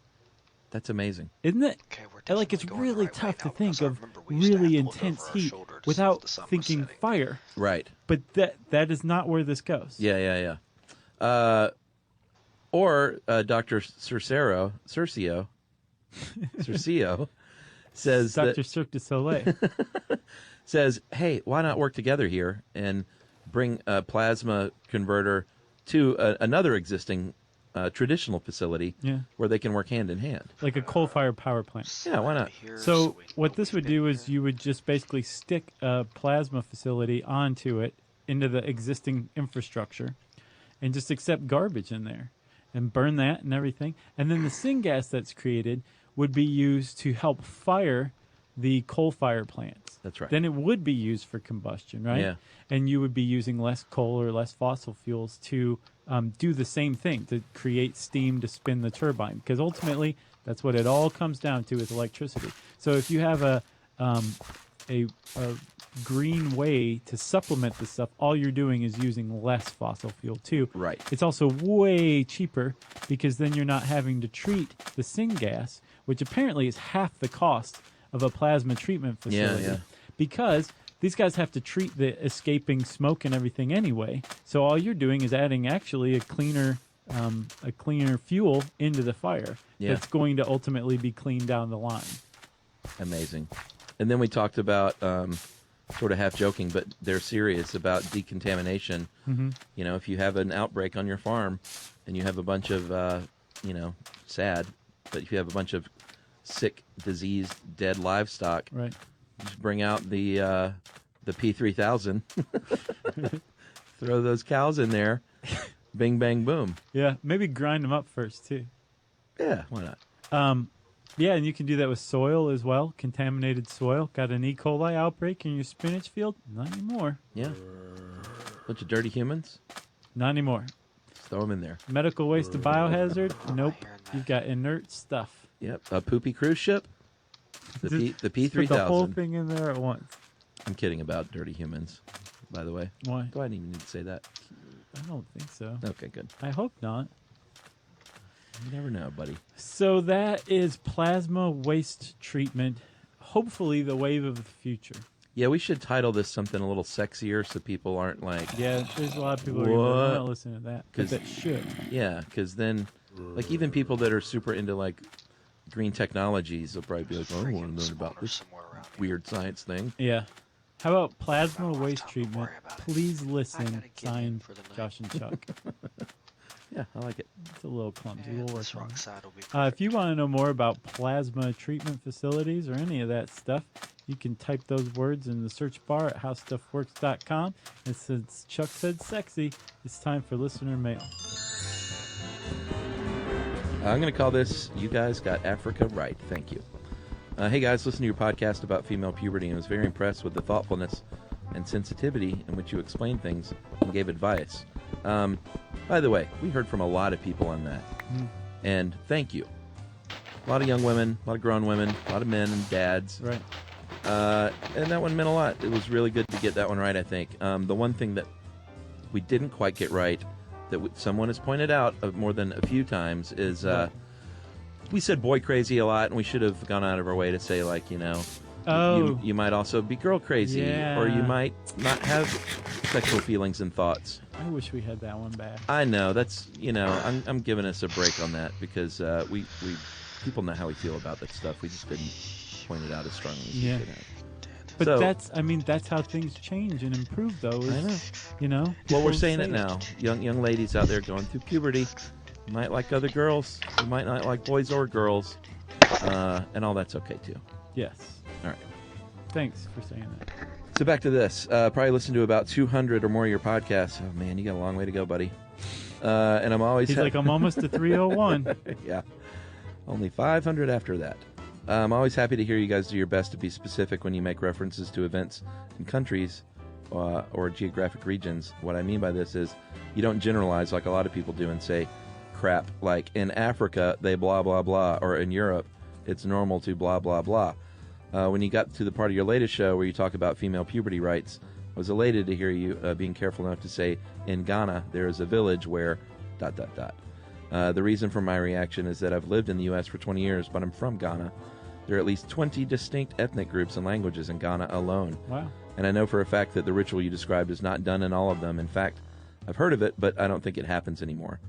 That's amazing. Isn't it? Okay, we're Like, it's definitely going really the right tough way to now, think because I of remember we used to really have to look intense over our heat shoulder to see if without the sun was thinking setting. fire. Right. But that is not where this goes. Yeah. Or Dr. Cercio says Dr. that, Cirque du Soleil. says, hey, why not work together here and bring a plasma converter to another existing traditional facility where they can work hand in hand. Like a coal-fired power plant. Yeah, why not? So what this would do is you would just basically stick a plasma facility onto it, into the existing infrastructure, and just accept garbage in there and burn that and everything. And then the syngas that's created would be used to help fire the coal-fired plants. That's right. Then it would be used for combustion, right? Yeah. And you would be using less coal or less fossil fuels to do the same thing, to create steam to spin the turbine. Because ultimately, that's what it all comes down to, is electricity. So if you have a green way to supplement this stuff, all you're doing is using less fossil fuel too. Right. It's also way cheaper because then you're not having to treat the syngas, which apparently is half the cost of a plasma treatment facility. Yeah. Because these guys have to treat the escaping smoke and everything anyway. So all you're doing is adding actually a cleaner fuel into the fire that's going to ultimately be cleaned down the line. Amazing. And then we talked about, sort of half joking, but they're serious about decontamination. Mm-hmm. You know, if you have an outbreak on your farm and you have a bunch of, sad, but if you have a bunch of sick, diseased, dead livestock, Right. just bring out the P3000, throw those cows in there, bing, bang, boom. Yeah, maybe grind them up first too. Yeah, why not? Yeah, and you can do that with soil as well. Contaminated soil. Got an E. coli outbreak in your spinach field? Not anymore. Yeah. Bunch of dirty humans, Not anymore. just throw them in there. Medical waste to biohazard? Nope. You've got inert stuff. Yep, a poopy cruise ship. The Just Put the whole P3000. thing in there at once. I'm kidding about dirty humans, by the way. Why? Do I even need to say that? I don't think so. Okay, good. I hope not. You never know, buddy. So that is plasma waste treatment. Hopefully the wave of the future. Yeah, we should title this something a little sexier so people aren't like, Yeah, there's a lot of people who are gonna be like, I'm not What? listening to that. 'Cause- But that should. yeah, because then, like, even people that are super into, like, green technologies will probably be like, oh, I want to learn about this weird science thing. Yeah. How about plasma waste Don't treatment? worry about it. Please I listen. gotta get in Signed, for the night. Josh and Chuck. Yeah, I like it. It's a little clumsy. Yeah, We'll work this on wrong it. side will be If you want to know more about plasma treatment facilities or any of that stuff, you can type those words in the search bar at howstuffworks.com. And since Chuck said sexy, it's time for listener mail. I'm going to call this You Guys Got Africa Right. Thank you. Hey, guys, listen to your podcast about female puberty and was very impressed with the thoughtfulness and sensitivity in which you explained things and gave advice. By the way, we heard from a lot of people on that. And thank you. A lot of young women, a lot of grown women, a lot of men and dads. Right. And that one meant a lot. It was really good to get that one right, I think. The one thing that we didn't quite get right, that someone has pointed out more than a few times, is we said boy crazy a lot, and we should have gone out of our way to say, like, Oh. you might also be girl crazy, or you Yeah. might not have sexual feelings and thoughts. I wish we had that one back. I know, that's, I'm giving us a break on that because we people know how we feel about that stuff. We just didn't point it out as strongly as Yeah. we should have. But So- that's how things change and improve, though. Is, I know. Well, Well, we're saying it now. Young ladies out there going through puberty, you might like other girls, you might not like boys or girls, and all that's okay too. Yes. All right. Thanks for saying that. So back to this. Probably listened to about 200 or more of your podcasts. Oh, man, you got a long way to go, buddy. And I'm always... He's like, I'm almost to 301. Yeah. Only 500 after that. I'm always happy to hear you guys do your best to be specific when you make references to events in countries or geographic regions. What I mean by this is you don't generalize like a lot of people do and say crap like in Africa they blah blah blah, or in Europe it's normal to blah blah blah. When you got to the part of your latest show where you talk about female puberty rights, I was elated to hear you being careful enough to say in Ghana there is a village where ... The reason for my reaction is that I've lived in the U.S. for 20 years, but I'm from Ghana. There are at least 20 distinct ethnic groups and languages in Ghana alone. Wow. And I know for a fact that the ritual you described is not done in all of them. In fact, I've heard of it, but I don't think it happens anymore.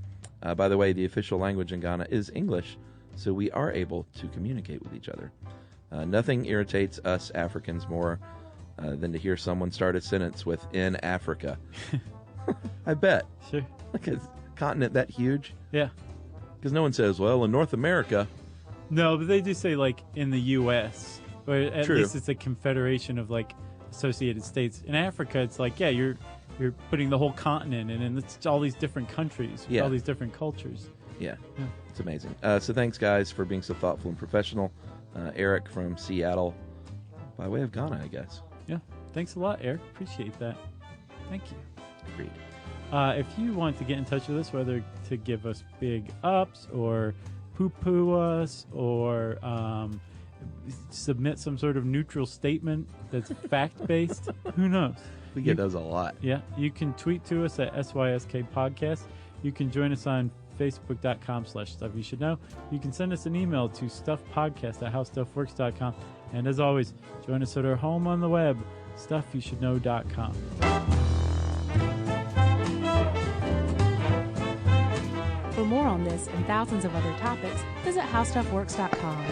By the way, the official language in Ghana is English, so we are able to communicate with each other. Nothing irritates us Africans more than to hear someone start a sentence with "in Africa." I bet. Sure. Like a continent that huge. Yeah. Because no one says, well, in North America. No, but they do say, like, in the U.S., or at True. least it's a confederation of, like, associated states. In Africa, it's like, yeah, you're putting the whole continent in, and it's all these different countries, with Yeah. all these different cultures. Yeah, Yeah. it's amazing. So thanks, guys, for being so thoughtful and professional. Eric from Seattle, by way of Ghana, I guess. Yeah. Thanks a lot, Eric. Appreciate that. Thank you. Agreed. If you want to get in touch with us, whether to give us big ups or poo-poo us or submit some sort of neutral statement that's fact-based, who knows? We get those a lot. Yeah, you can tweet to us at SYSK Podcast. You can join us on Facebook.com/Stuff You Should Know. You can send us an email to stuffpodcast@howstuffworks.com. And as always, join us at our home on the web, stuffyoushouldknow.com. For more on this and thousands of other topics, visit howstuffworks.com.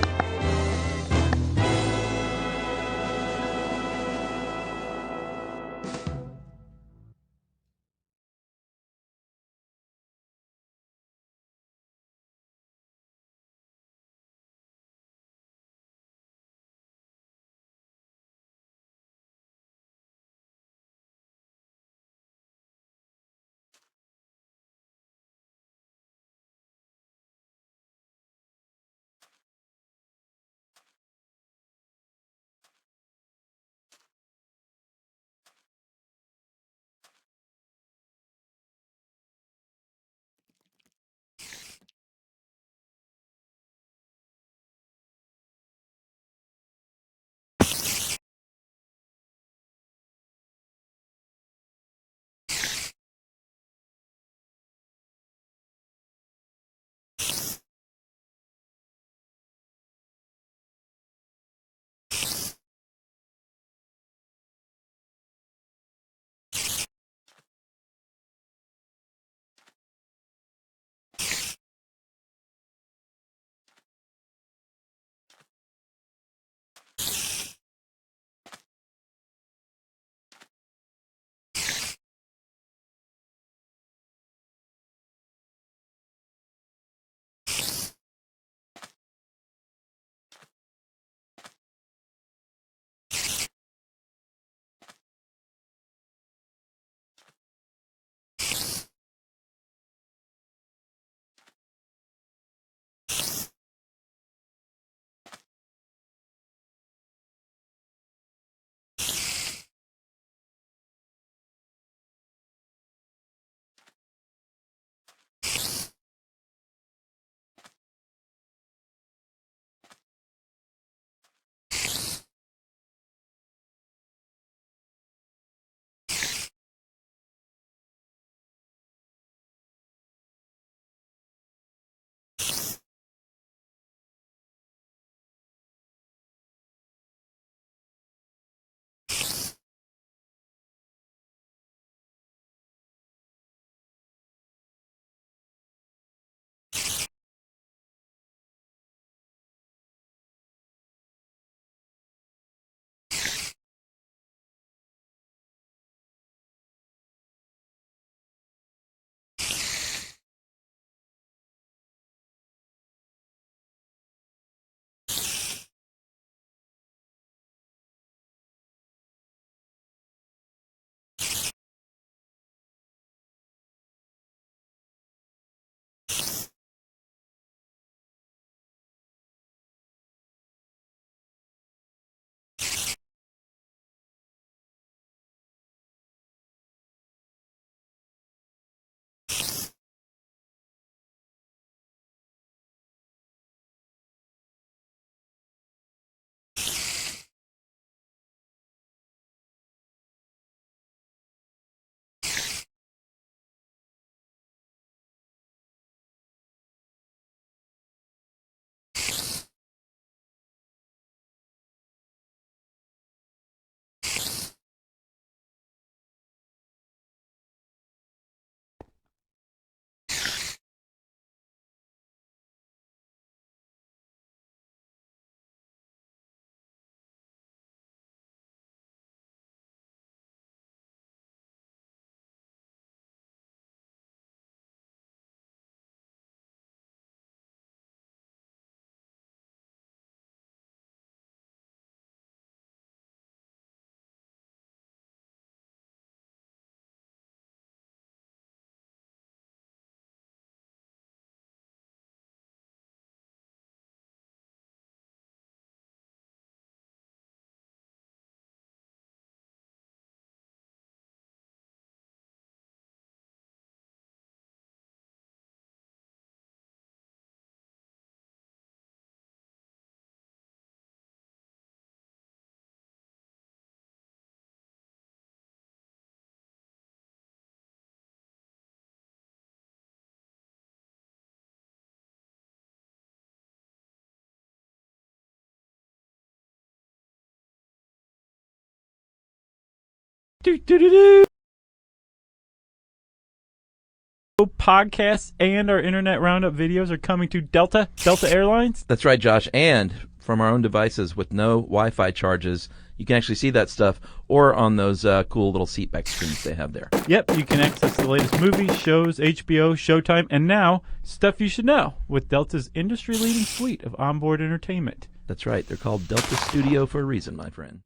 Podcasts and our internet roundup videos are coming to Delta Airlines. That's right, Josh. And from our own devices with no Wi-Fi charges, you can actually see that stuff, or on those cool little seatback screens they have there. Yep, you can access the latest movies, shows, HBO, Showtime, and now Stuff You Should Know with Delta's industry-leading suite of onboard entertainment. That's right. They're called Delta Studio for a reason, my friend.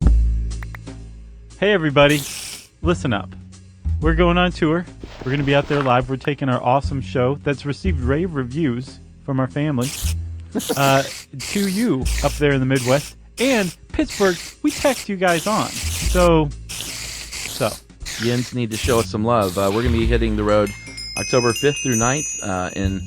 Hey, everybody. Listen up. We're going on tour. We're going to be out there live. We're taking our awesome show that's received rave reviews from our family to you up there in the Midwest. And Pittsburgh, we text you guys on. So. Yins need to show us some love. We're going to be hitting the road October 5th through 9th in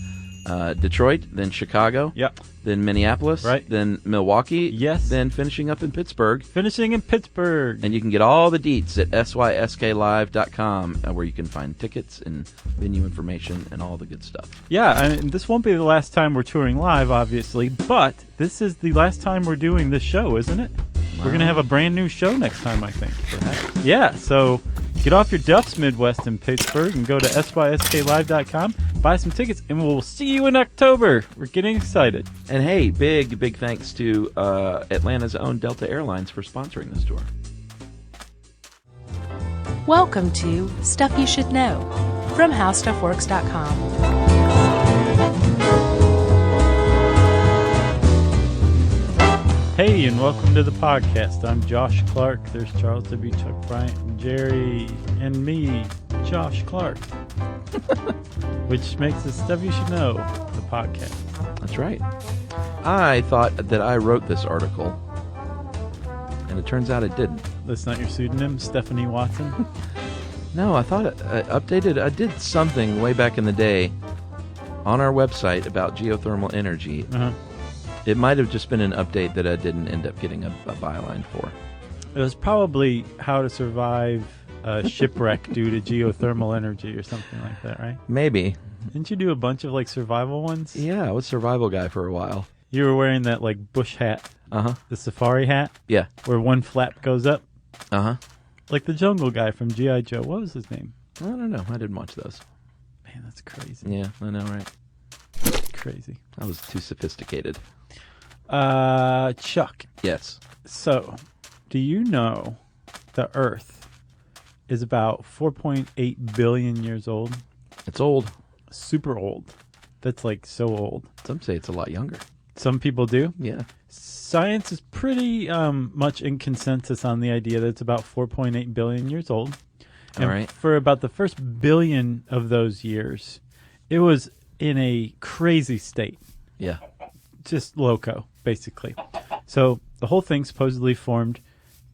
Detroit, then Chicago, Yep. then Minneapolis, Right. then Milwaukee, Yes. then finishing up in Pittsburgh. Finishing in Pittsburgh. And you can get all the deets at sysklive.com, where you can find tickets and venue information and all the good stuff. Yeah, and this won't be the last time we're touring live, obviously, but this is the last time we're doing this show, isn't it? We're going to have a brand new show next time, I think. Yeah, so get off your duffs, Midwest and Pittsburgh, and go to sysklive.com, buy some tickets, and we'll see you in October. We're getting excited. And hey, big thanks to Atlanta's own Delta Airlines for sponsoring this tour. Welcome to Stuff You Should Know from HowStuffWorks.com. Hey, and welcome to the podcast. I'm Josh Clark. There's Charles W. Chuck Bryant, and Jerry, and me, Josh Clark. Which makes it Stuff You Should Know, the podcast. That's right. I thought that I wrote this article, and it turns out it didn't. That's not your pseudonym, Stephanie Watson? No, I thought I updated. I did something way back in the day on our website about geothermal energy. Uh-huh. It might have just been an update that I didn't end up getting a byline for. It was probably how to survive a shipwreck due to geothermal energy or something like that, right? Maybe. Didn't you do a bunch of like survival ones? Yeah, I was a survival guy for a while. You were wearing that like bush hat, Uh-huh. the safari hat, Yeah. where one flap goes up, Uh-huh. like the jungle guy from G.I. Joe. What was his name? I don't know. I didn't watch those. Man, that's crazy. Yeah, I know, right? Crazy. I was too sophisticated. Chuck, Yes. so do you know the Earth is about 4.8 billion years old? It's old. Super old. That's like so old. Some say it's a lot younger. Some people do. Yeah. Science is pretty much in consensus on the idea that it's about 4.8 billion years old. And All right. for about the first billion of those years, it was in a crazy state. Yeah. Just loco, basically. So the whole thing supposedly formed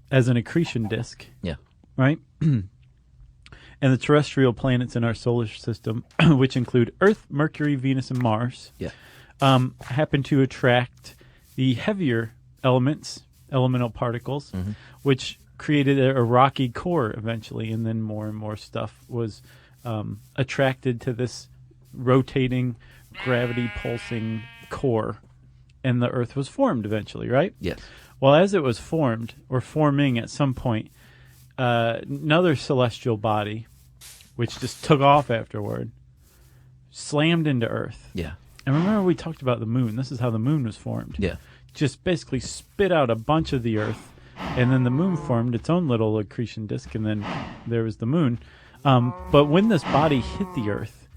as an accretion disk, Yeah. right? And the terrestrial planets in our solar system, which include Earth, Mercury, Venus, and Mars, Yeah. happen to attract the heavier elements, elemental particles, which created a rocky core eventually, and then more and more stuff was attracted to this rotating, gravity pulsing core, and the Earth was formed eventually, right? Yes. Well, as it was formed, or forming at some point, another celestial body, which just took off afterward, slammed into Earth. Yeah. And remember we talked about the moon. This is how the moon was formed. Yeah. Just basically spit out a bunch of the Earth, and then the moon formed its own little accretion disk, and then there was the moon. But when this body hit the Earth,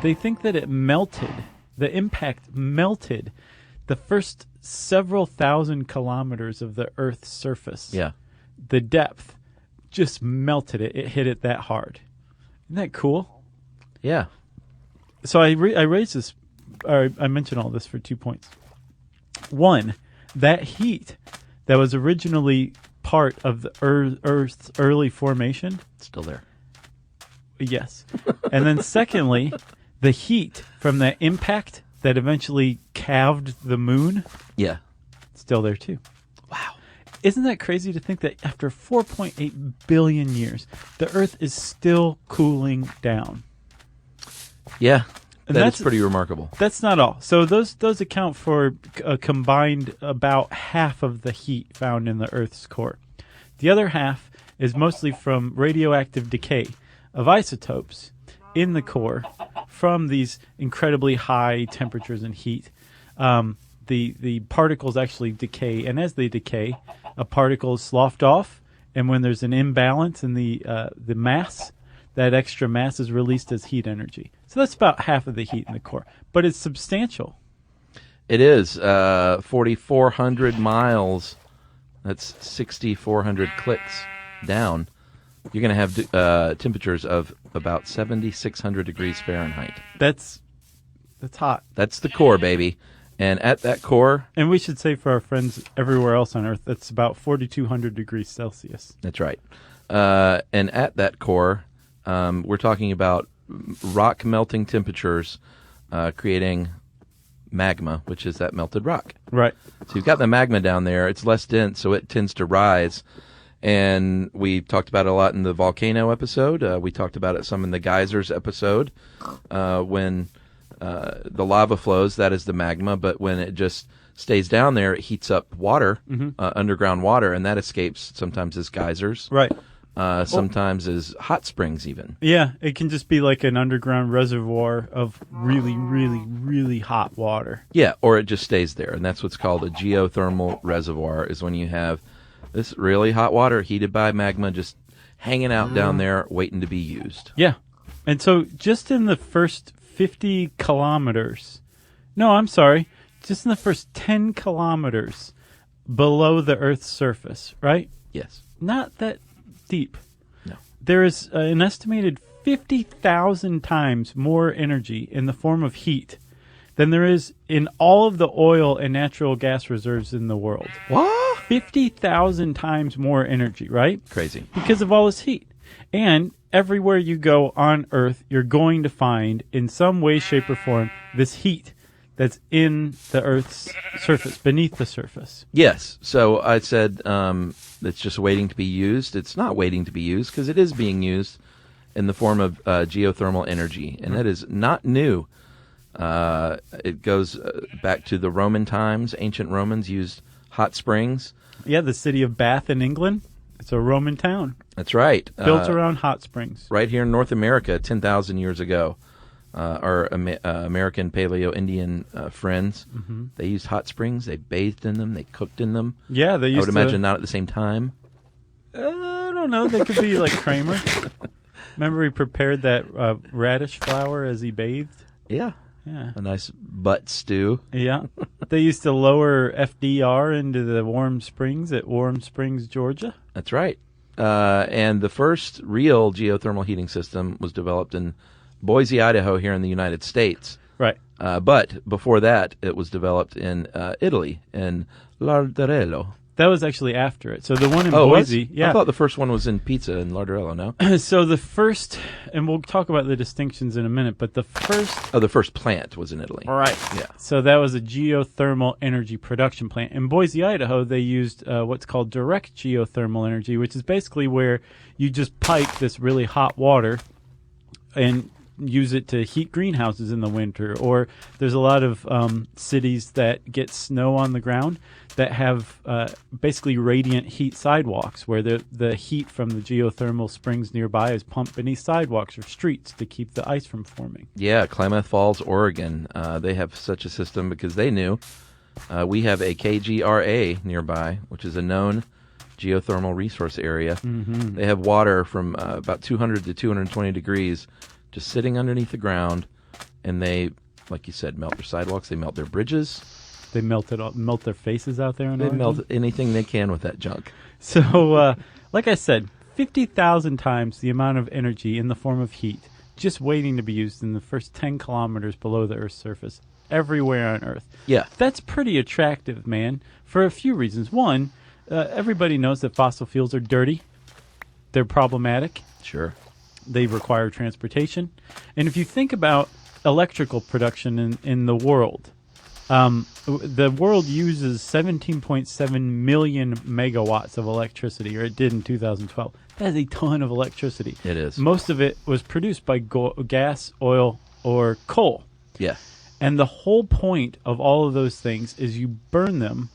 they think that it melted. The impact melted the first several thousand kilometers of the Earth's surface. Yeah. The depth just melted it. It hit it that hard. Isn't that cool? Yeah. So I raised this, or I mentioned all this for 2 points. One, that heat that was originally part of the Earth's early formation. Still there. Yes. And then secondly, the heat from that impact that eventually calved the moon, Yeah. still there too. Wow. Isn't that crazy to think that after 4.8 billion years, the Earth is still cooling down? Yeah. And That's that's- pretty remarkable. That's not all. So those account for a combined about half of the heat found in the Earth's core. The other half is mostly from radioactive decay of isotopes in the core from these incredibly high temperatures and heat. The particles actually decay, and as they decay, a particle is sloughed off, and when there's an imbalance in the mass, that extra mass is released as heat energy. So that's about half of the heat in the core, but it's substantial. It is 4,400 miles. That's 6,400 clicks down. You're going to have temperatures of about 7,600 degrees Fahrenheit. That's hot. That's the core, baby. And at that core, And we should say for our friends everywhere else on Earth, that's about 4,200 degrees Celsius. that's right. And at that core, we're talking about rock melting temperatures creating magma, which is that melted rock. Right. So you've got the magma down there. It's less dense, so it tends to rise. And we talked about it a lot in the volcano episode. We talked about it some in the geysers episode. When the lava flows, that is the magma. But when it just stays down there, it heats up water, underground water, and that escapes sometimes as geysers. Right. Sometimes as hot springs even. Yeah, it can just be like an underground reservoir of really, really, really hot water. Yeah, or it just stays there. And that's what's called a geothermal reservoir, is when you have this really hot water heated by magma just hanging out down there waiting to be used. Yeah. And so just in the first 50 kilometers, no, I'm sorry, just in the first 10 kilometers below the Earth's surface, right? Yes. Not that deep. No. There is an estimated 50,000 times more energy in the form of heat than there is in all of the oil and natural gas reserves in the world. What? 50,000 times more energy, right? Crazy. Because of all this heat. And everywhere you go on Earth, you're going to find, in some way, shape, or form, this heat that's in the Earth's surface, beneath the surface. Yes. So I said it's just waiting to be used. It's not waiting to be used because it is being used in the form of geothermal energy, and that is not new. It goes back to the Roman times. Ancient Romans used hot springs. Yeah, the city of Bath in England. It's a Roman town That's right. built around hot springs. Right here in North America, 10,000 years ago. Our American Paleo-Indian friends, they used hot springs. They bathed in them. They cooked in them. Yeah, they I used would imagine not at the same time. I don't know. They could be like Kramer. Remember he prepared that radish flour as he bathed? Yeah. Yeah. A nice butt stew. Yeah. They used to lower FDR into the warm springs at Warm Springs, Georgia. That's right. And the first real geothermal heating system was developed in Boise, Idaho, here in the United States. Right. But before that, it was developed in Italy, in Larderello. That was actually after it. So the one in Oh, Boise, was? yeah. I thought the first one was in Pizza in Larderello, no? So the first, and we'll talk about the distinctions in a minute, but the first, Oh, the first plant was in Italy. right. Yeah. So that was a geothermal energy production plant. In Boise, Idaho, they used what's called direct geothermal energy, which is basically where you just pipe this really hot water and use it to heat greenhouses in the winter. Or there's a lot of cities that get snow on the ground that have basically radiant heat sidewalks, where the heat from the geothermal springs nearby is pumped beneath sidewalks or streets to keep the ice from forming. Yeah, Klamath Falls, Oregon. They have such a system because they knew. We have a KGRA nearby, which is a known geothermal resource area. Mm-hmm. They have water from about 200 to 220 degrees just sitting underneath the ground, and they, like you said, melt their sidewalks, they melt their bridges. They melt their faces out there. In They Oregon. melt anything they can with that junk. So, like I said, 50,000 times the amount of energy in the form of heat just waiting to be used in the first 10 kilometers below the Earth's surface, everywhere on Earth. Yeah. That's pretty attractive, man, for a few reasons. One, everybody knows that fossil fuels are dirty. They're problematic. Sure. They require transportation. And if you think about electrical production in the world, the world uses 17.7 million megawatts of electricity, or it did in 2012. That is a ton of electricity. It is. Most of it was produced by gas, oil, or coal. Yeah. And the whole point of all of those things is you burn them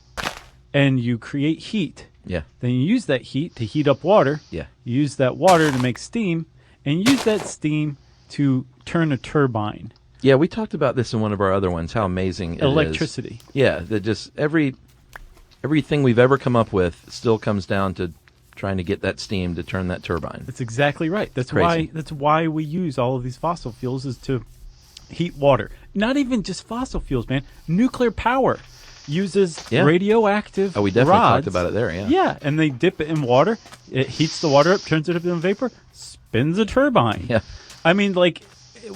and you create heat Yeah. Then you use that heat to heat up water. Yeah. You use that water to make steam, and you use that steam to turn a turbine. Yeah, we talked about this in one of our other ones, how amazing it is. Electricity. Yeah, that just everything we've ever come up with still comes down to trying to get that steam to turn that turbine. That's exactly right. That's crazy. why we use all of these fossil fuels, is to heat water. Not even just fossil fuels, man. Nuclear power uses radioactive Oh, we definitely rods. talked about it there, yeah. Yeah, and they dip it in water. It heats the water up, turns it up into vapor, spins a turbine. Yeah. I mean, like,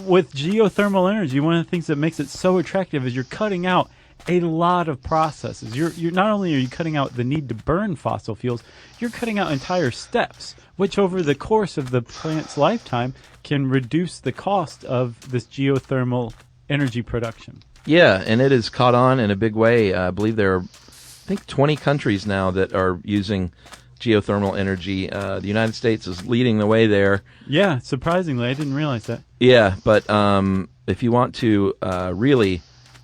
with geothermal energy, one of the things that makes it so attractive is you're cutting out a lot of processes. You're not only are you cutting out the need to burn fossil fuels, you're cutting out entire steps, which over the course of the plant's lifetime can reduce the cost of this geothermal energy production. Yeah, and it has caught on in a big way. I believe there are, 20 countries now that are using geothermal energy. The United States is leading the way there. Yeah, surprisingly, I didn't realize that. Yeah, but if you want to really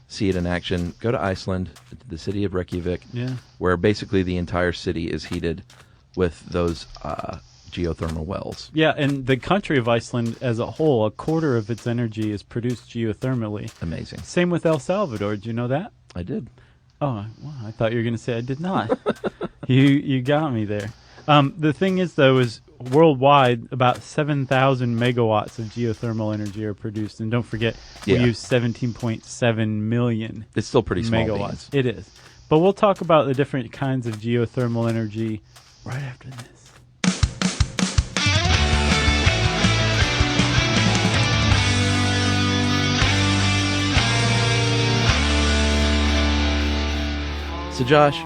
see it in action, go to Iceland, the city of Reykjavik, where basically the entire city is heated with those geothermal wells. Yeah, and the country of Iceland as a whole, a quarter of its energy is produced geothermally. Amazing. Same with El Salvador. Did you know that? I did. Oh, well, I thought you were going to say I did not. You got me there. The thing is, though, is worldwide about 7,000 megawatts of geothermal energy are produced. And don't forget, we use 17.7 million It's still pretty small megawatts. beans. It is. But we'll talk about the different kinds of geothermal energy right after this. So, Josh,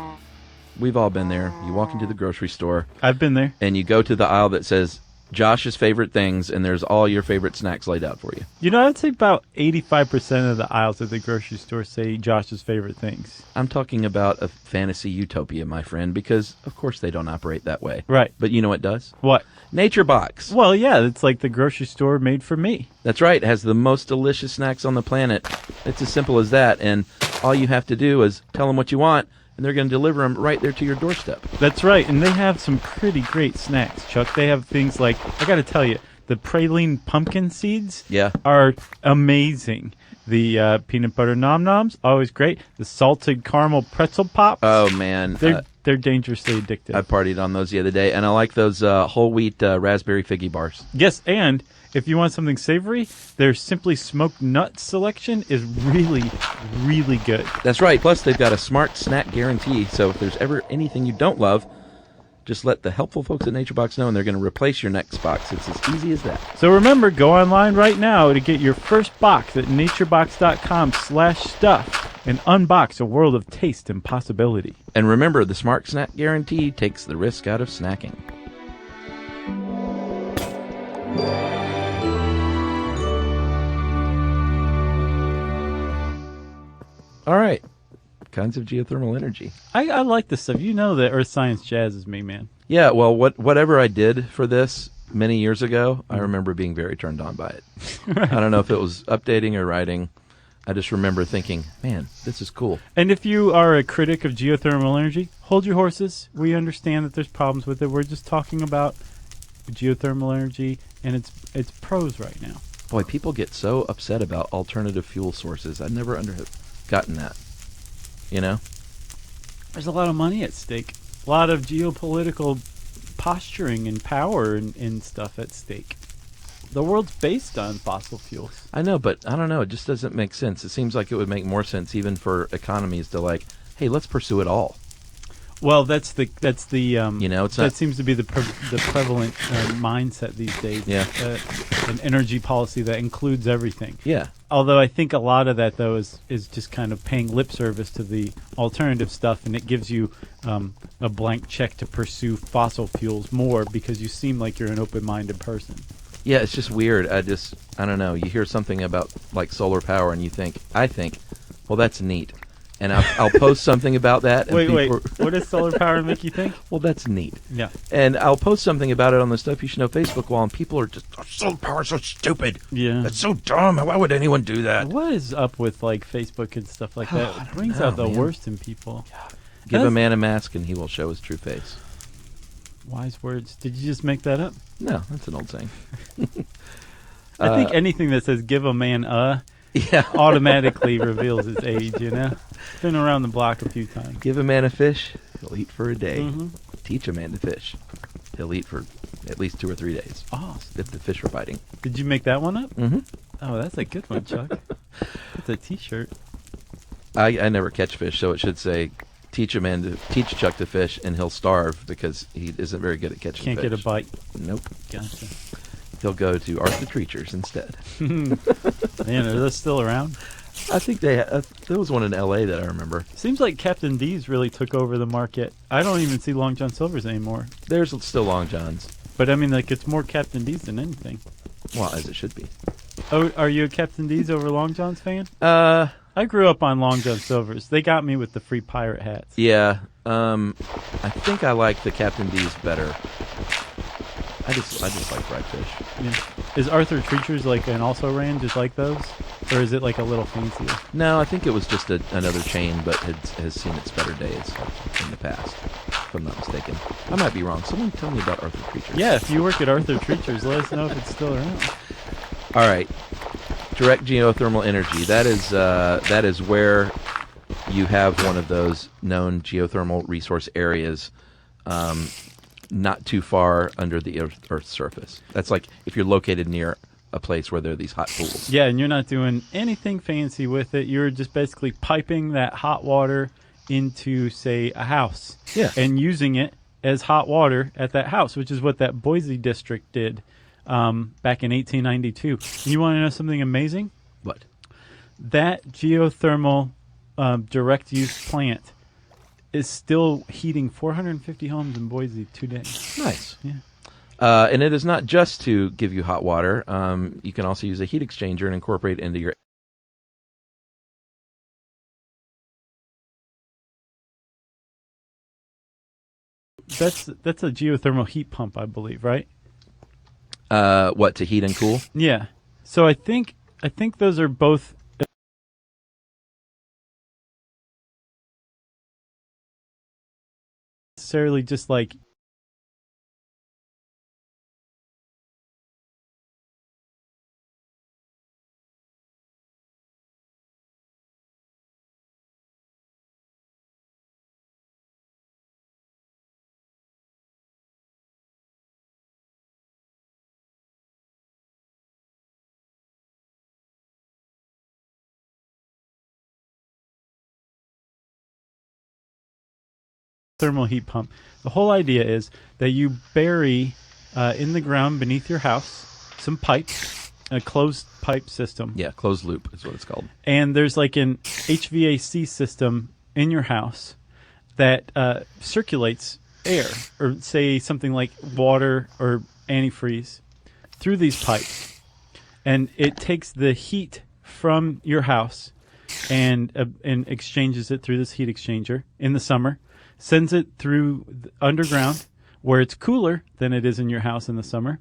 we've all been there. You walk into the grocery store, I've been there. and you go to the aisle that says Josh's favorite things, and there's all your favorite snacks laid out for you. You know, I'd say about 85% of the aisles at the grocery store say Josh's favorite things. I'm talking about a fantasy utopia, my friend, because, of course, they don't operate that way. Right. But you know what does? What? Nature Box. Well, yeah, it's like the grocery store made for me. That's right. It has the most delicious snacks on the planet. It's as simple as that. And all you have to do is tell them what you want, and they're going to deliver them right there to your doorstep. That's right, and they have some pretty great snacks, Chuck. They have things like, I got to tell you, the praline pumpkin seeds are amazing. The peanut butter nom-noms, always great. The salted caramel pretzel pops. Oh, man. They're dangerously addictive. I partied on those the other day, and I like those whole wheat raspberry figgy bars. Yes, and if you want something savory, their Simply Smoked Nuts selection is really, really good. That's right. Plus, they've got a smart snack guarantee, so if there's ever anything you don't love, just let the helpful folks at NatureBox know, and they're going to replace your next box. It's as easy as that. So remember, go online right now to get your first box at naturebox.com/stuff and unbox a world of taste and possibility. And remember, the smart snack guarantee takes the risk out of snacking. All right. Kinds of geothermal energy. I like this stuff. You know that Earth Science jazzes me, man. Yeah, well, whatever I did for this many years ago, I remember being very turned on by it. Right. I don't know if it was updating or writing. I just remember thinking, man, this is cool. And if you are a critic of geothermal energy, hold your horses. We understand that there's problems with it. We're just talking about geothermal energy and its pros right now. Boy, people get so upset about alternative fuel sources. I've never gotten that. You know? There's a lot of money at stake. A lot of geopolitical posturing and power and stuff at stake. The world's based on fossil fuels. I know, but I don't know. It just doesn't make sense. It seems like it would make more sense even for economies to like, hey, let's pursue it all. Well, that's the you know, it's that not, seems to be the prevalent mindset these days. Yeah. An energy policy that includes everything. yeah. Although I think a lot of that, though, is just kind of paying lip service to the alternative stuff, and it gives you a blank check to pursue fossil fuels more because you seem like you're an open-minded person. Yeah, it's just weird. I don't know. You hear something about like solar power, and I think, well, that's neat. And I'll post something about that. And Wait. What does solar power make you think? Well, that's neat. Yeah. And I'll post something about it on the Stuff You Should Know Facebook wall, and people are just, oh, solar power is so stupid. Yeah. That's so dumb. Why would anyone do that? What is up with like Facebook and stuff like that? I It don't brings know, out the man. worst in people. Give a man a mask, and he will show his true face. Wise words. Did you just make that up? No, that's an old saying. I think anything that says "give a man a" Yeah. automatically reveals his age. You know, been around the block a few times. Give a man a fish, he'll eat for a day. Mm-hmm. Teach a man to fish, he'll eat for at least 2 or 3 days Oh, if the fish are biting. did you make that one up? Mm-hmm. Oh, that's a good one, Chuck. It's a T-shirt. I never catch fish, so it should say, teach Chuck to fish, and he'll starve because he isn't very good at catching Can't fish. get a bite. Nope. Gotcha. He'll go to Arthur Treacher's instead. Man, are those still around? I think there was one in L.A. that I remember. Seems like Captain D's really took over the market. I don't even see Long John Silver's anymore. There's still Long Johns. But I mean, like, it's more Captain D's than anything. Well, as it should be. Oh, are you a Captain D's over Long John's fan? Uh, I grew up on Long John Silver's. They got me with the free pirate hats. yeah. I think I like the Captain D's better. I just like fried fish. Yeah. Is Arthur Treacher's like an also ran just like those? Or is it like a little fancier? No, I think it was just another chain, but has seen its better days in the past, if I'm not mistaken. I might be wrong. Someone tell me about Arthur Treacher's. Yeah, if you work at Arthur Treacher's, let us know if it's still around. All right. Direct geothermal energy. That is where you have one of those known geothermal resource areas not too far under the Earth's surface. That's like if you're located near a place where there are these hot pools. Yeah, and you're not doing anything fancy with it. You're just basically piping that hot water into, say, a house. Yeah. And using it as hot water at that house, which is what that Boise district did back in 1892. And you want to know something amazing? What? That geothermal direct use plant is still heating 450 homes in Boise today. Nice. Yeah. And it is not just to give you hot water. You can also use a heat exchanger and incorporate it into your. That's a geothermal heat pump, I believe, right? What, to heat and cool? Yeah. So I think those are both necessarily just like thermal heat pump. The whole idea is that you bury in the ground beneath your house some pipes, a closed pipe system. Yeah, closed loop is what it's called. And there's like an HVAC system in your house that circulates air, or say something like water or antifreeze, through these pipes. And it takes the heat from your house and exchanges it through this heat exchanger in the summer, sends it through underground where it's cooler than it is in your house in the summer,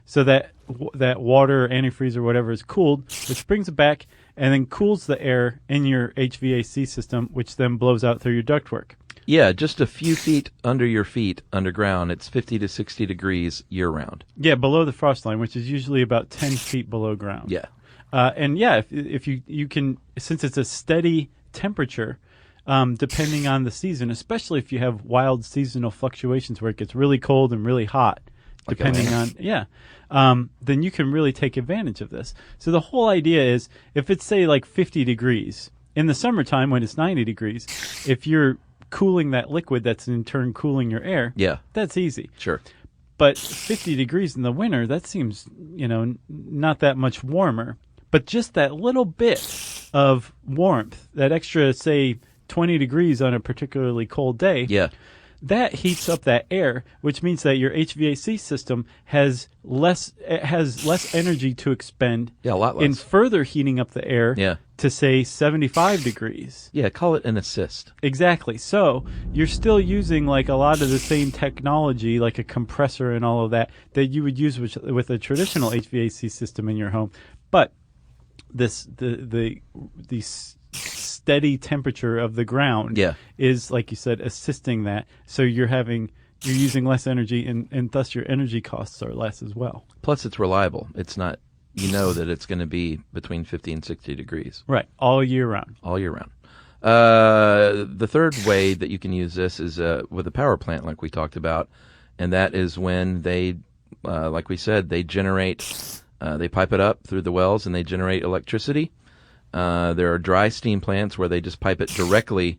so that that water or antifreeze or whatever is cooled, which brings it back and then cools the air in your HVAC system, which then blows out through your ductwork. Yeah, just a few feet under your feet underground. It's 50 to 60 degrees year-round. Yeah, below the frost line, which is usually about 10 feet below ground. Yeah. And yeah, if you can, since it's a steady temperature, depending on the season, especially if you have wild seasonal fluctuations where it gets really cold and really hot, depending on, then you can really take advantage of this. So the whole idea is, if it's, say, like 50 degrees, in the summertime when it's 90 degrees, if you're cooling that liquid that's in turn cooling your air, Yeah. that's easy. Sure. But 50 degrees in the winter, that seems, not that much warmer. But just that little bit of warmth, that extra, say, 20 degrees on a particularly cold day, Yeah. that heats up that air, which means that your HVAC system has less energy to expend Yeah, a lot less. in further heating up the air Yeah. to, say, 75 degrees. Yeah, call it an assist. Exactly. So you're still using like a lot of the same technology, like a compressor and all of that you would use with a traditional HVAC system in your home. But the steady temperature of the ground Yeah. is, like you said, assisting that. So you're having you're using less energy, and thus your energy costs are less as well. Plus, it's reliable. It's not, you know that it's going to be between 50 and 60 degrees. Right, all year round. All year round. The third way that you can use this is with a power plant like we talked about, and that is when they, like we said, they generate, they pipe it up through the wells and they generate electricity. There are dry steam plants where they just pipe it directly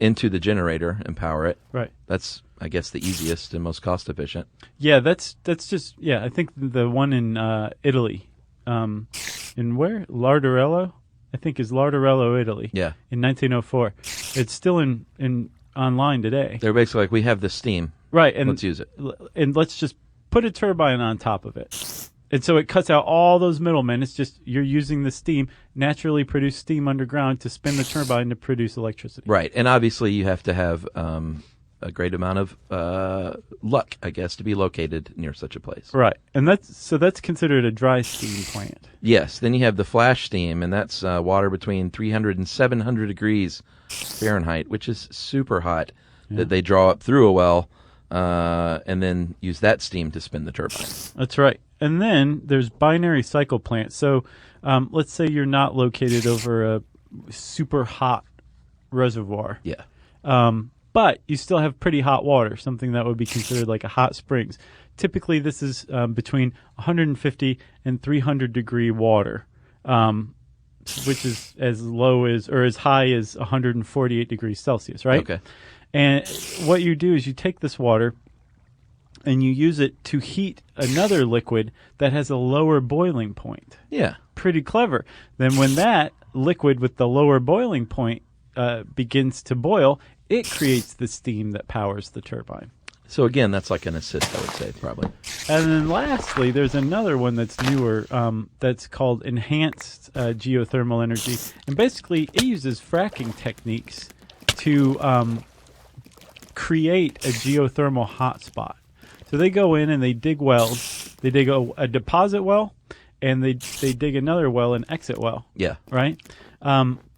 into the generator and power it. Right. That's, I guess, the easiest and most cost efficient. Yeah, that's just, yeah, I think the one in Italy, in where? Lardarello? I think is Lardarello, Italy. Yeah. In 1904. It's still in online today. They're basically like, we have the steam. Right. And let's use it. And let's just put a turbine on top of it. And so it cuts out all those middlemen. It's just you're using the steam, naturally produced steam underground to spin the turbine to produce electricity. Right. And obviously you have to have a great amount of luck, I guess, to be located near such a place. Right. And that's considered a dry steam plant. Yes. Then you have the flash steam, and that's water between 300 and 700 degrees Fahrenheit, which is super hot, that they draw up through a well and then use that steam to spin the turbine. That's right. And then there's binary cycle plants. So let's say you're not located over a super hot reservoir. Yeah. But you still have pretty hot water, something that would be considered like a hot springs. Typically, this is between 150 and 300 degree water, which is as low as or as high as 148 degrees Celsius, right? Okay. And what you do is you take this water and you use it to heat another liquid that has a lower boiling point. Yeah. Pretty clever. Then when that liquid with the lower boiling point begins to boil, it creates the steam that powers the turbine. So again, that's like an assist, I would say, probably. And then lastly, there's another one that's newer that's called enhanced geothermal energy. And basically, it uses fracking techniques to create a geothermal hotspot. So they go in and they dig wells. They dig a deposit well, and they dig another well, an exit well. Yeah. Right?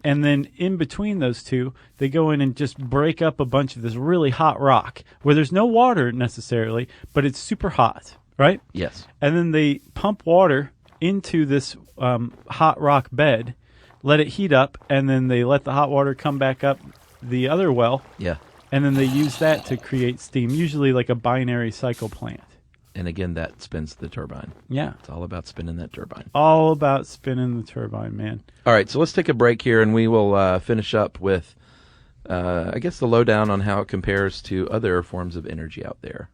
And then in between those two, they go in and just break up a bunch of this really hot rock where there's no water necessarily, but it's super hot, right? Yes. And then they pump water into this hot rock bed, let it heat up, and then they let the hot water come back up the other well. Yeah. And then they use that to create steam, usually like a binary cycle plant. And again, that spins the turbine. Yeah. It's all about spinning that turbine. All about spinning the turbine, man. All right, so let's take a break here, and we will finish up with, I guess, the lowdown on how it compares to other forms of energy out there.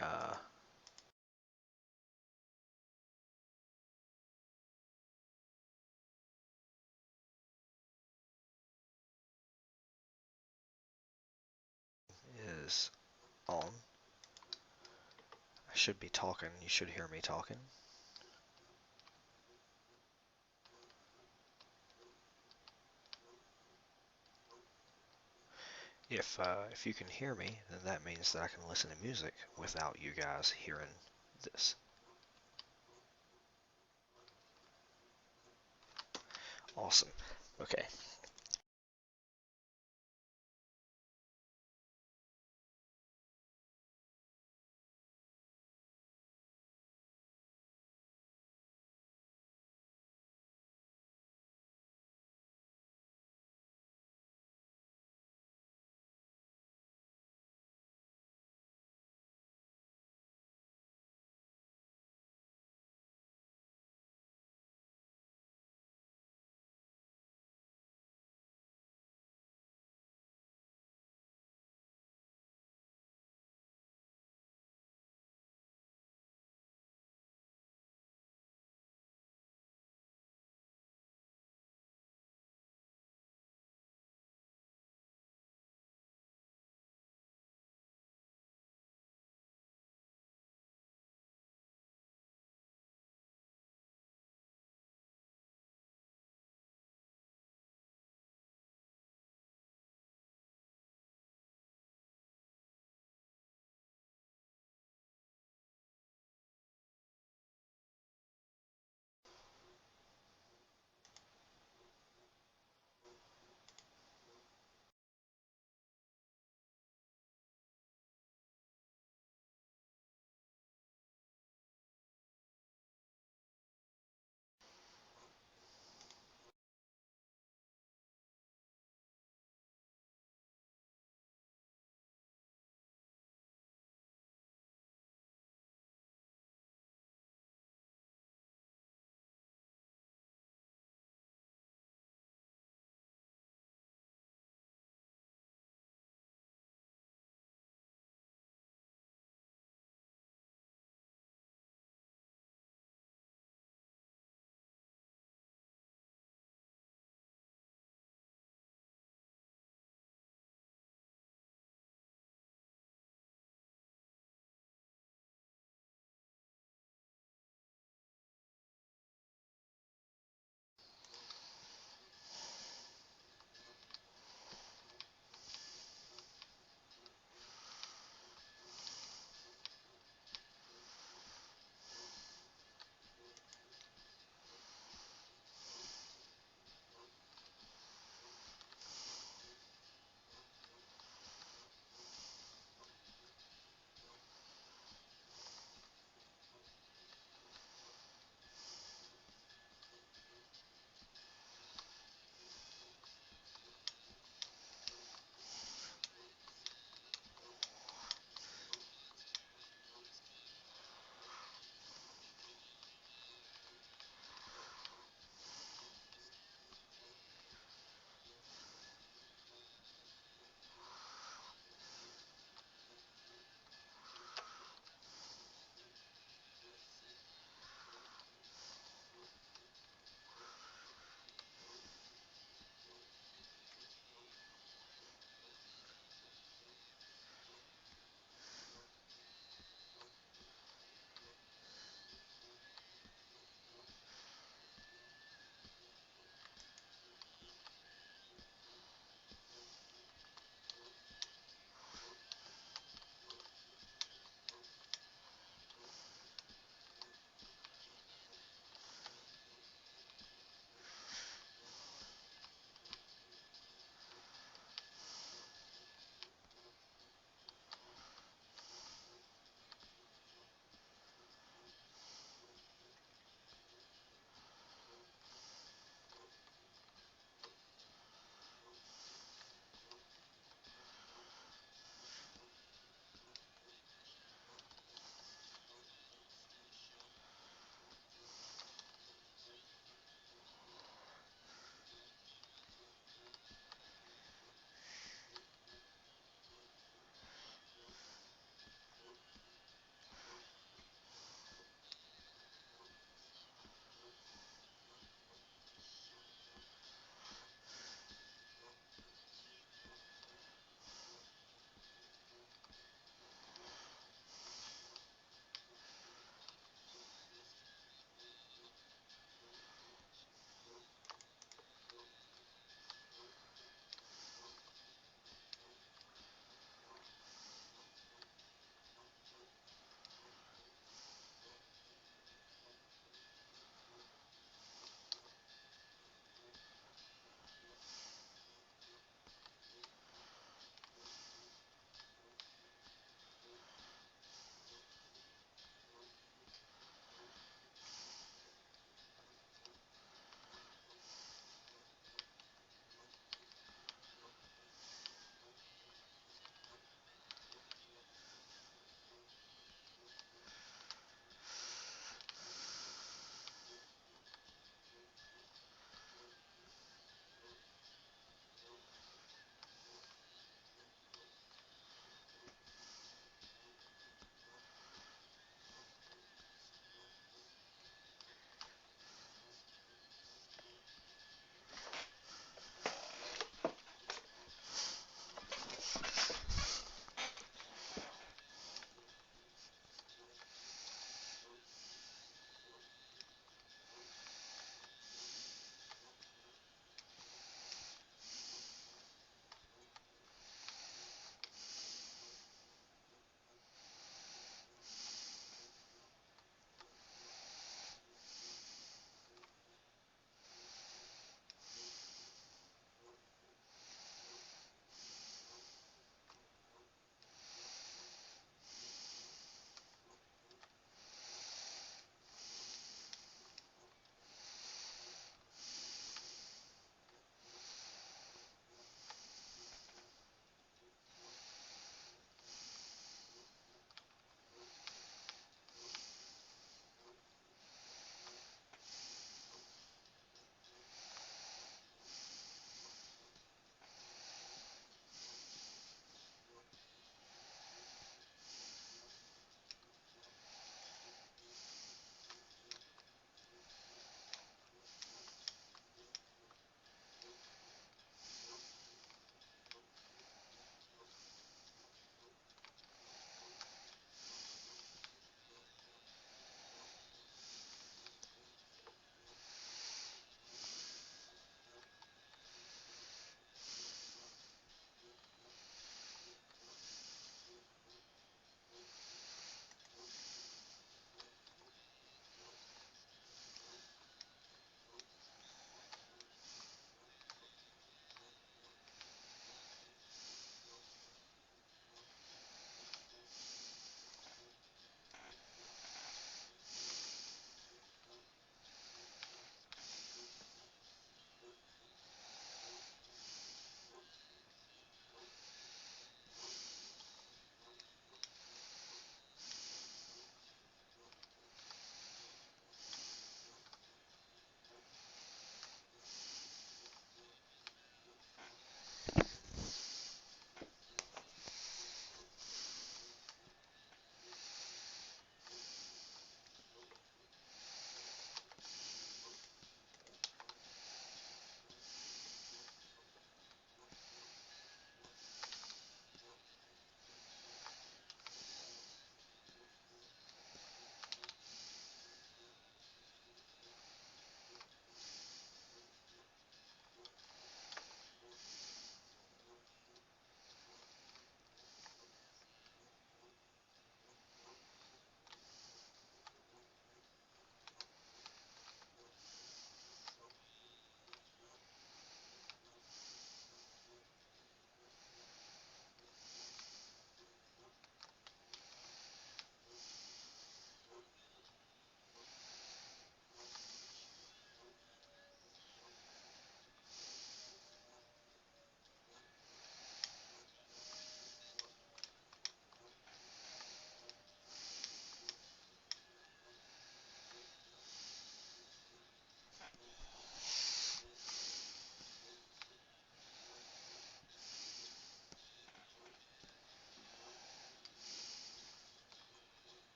Uh, is on. I should be talking. You should hear me talking. if you can hear me, then that means that I can listen to music without you guys hearing this. Awesome. Okay.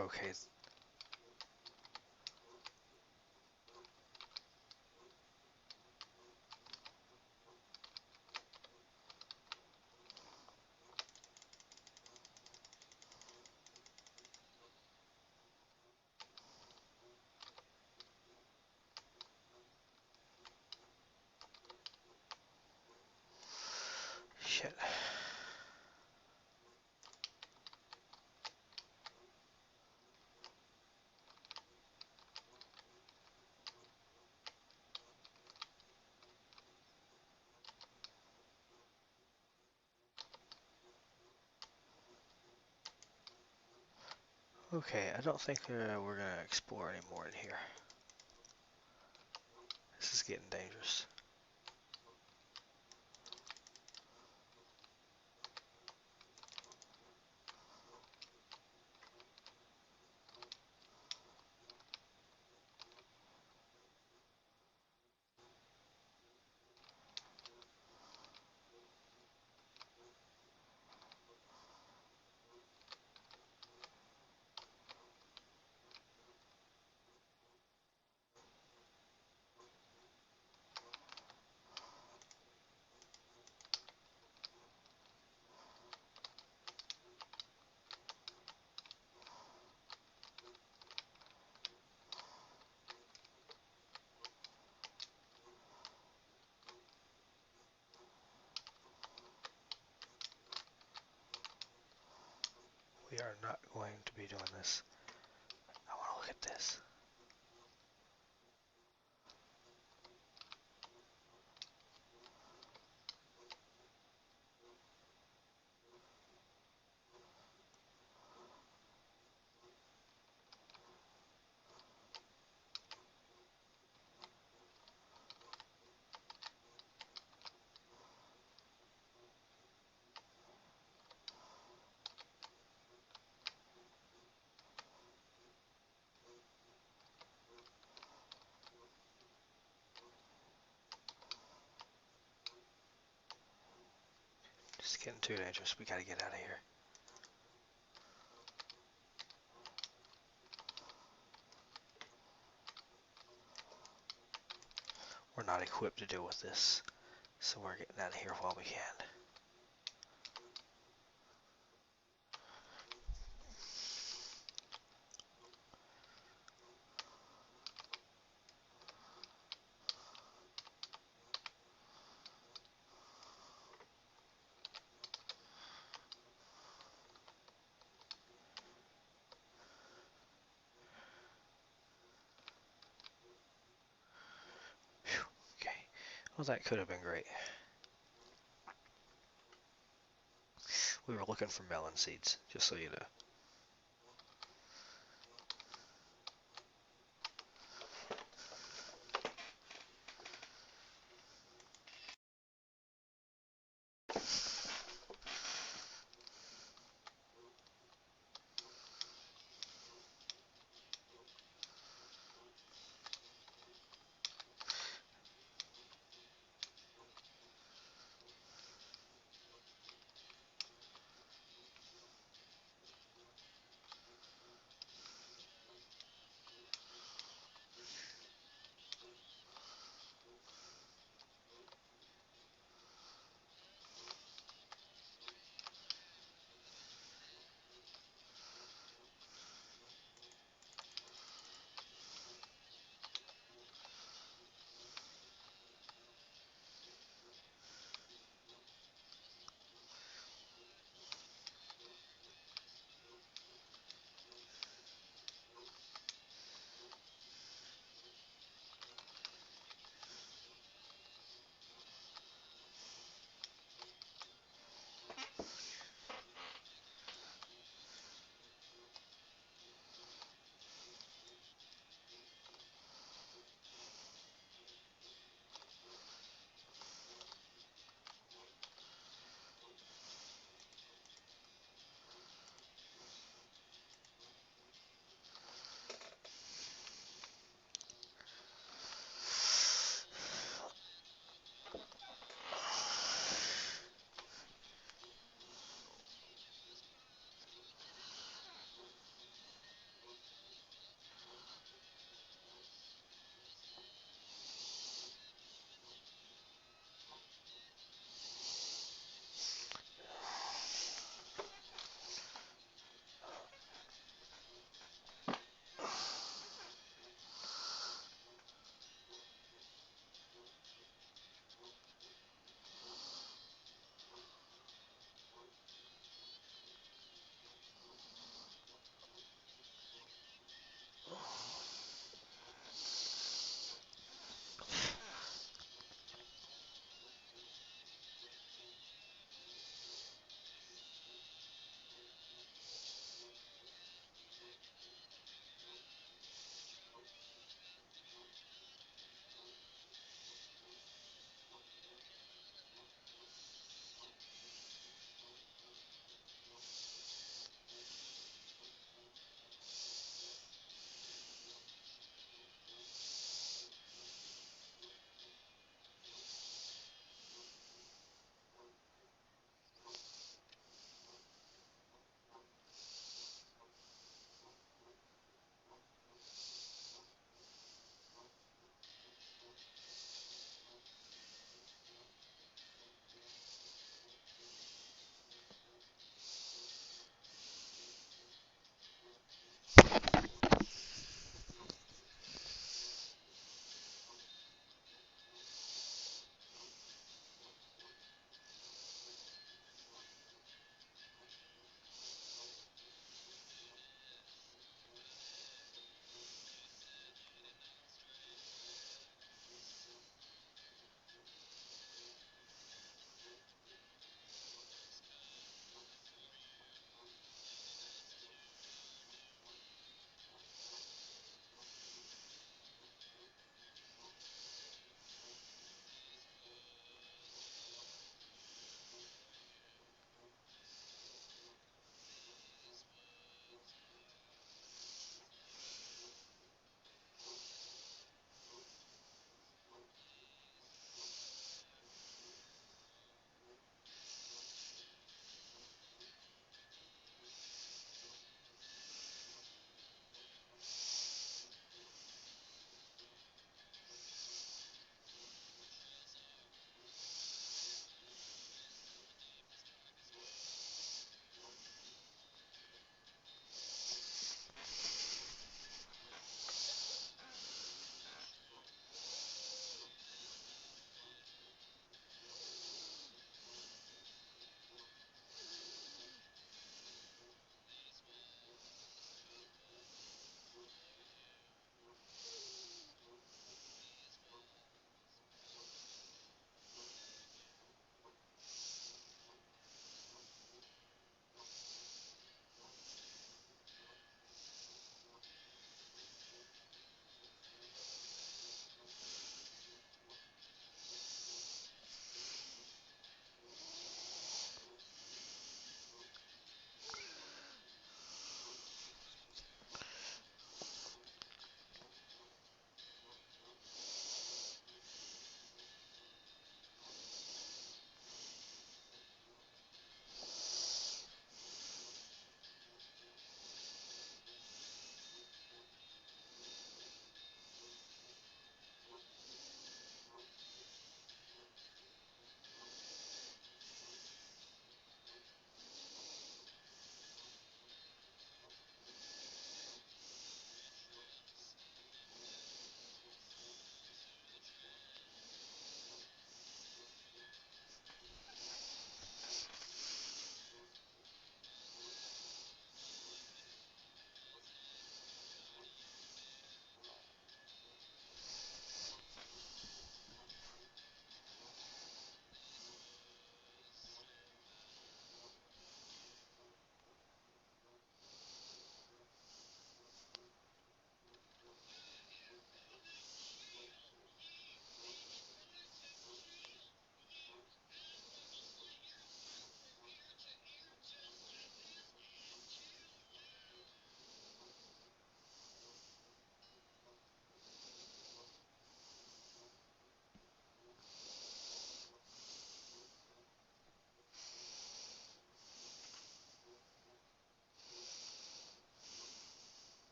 Okay. Shit. Okay, I don't think we're gonna explore any more in here. This is getting dangerous. We are not going to be doing this. I want to look at this. It's getting too dangerous. We gotta get out of here. We're not equipped to deal with this, so we're getting out of here while we can. Whew, okay. Well, that could have been great. We were looking for melon seeds, just so you know.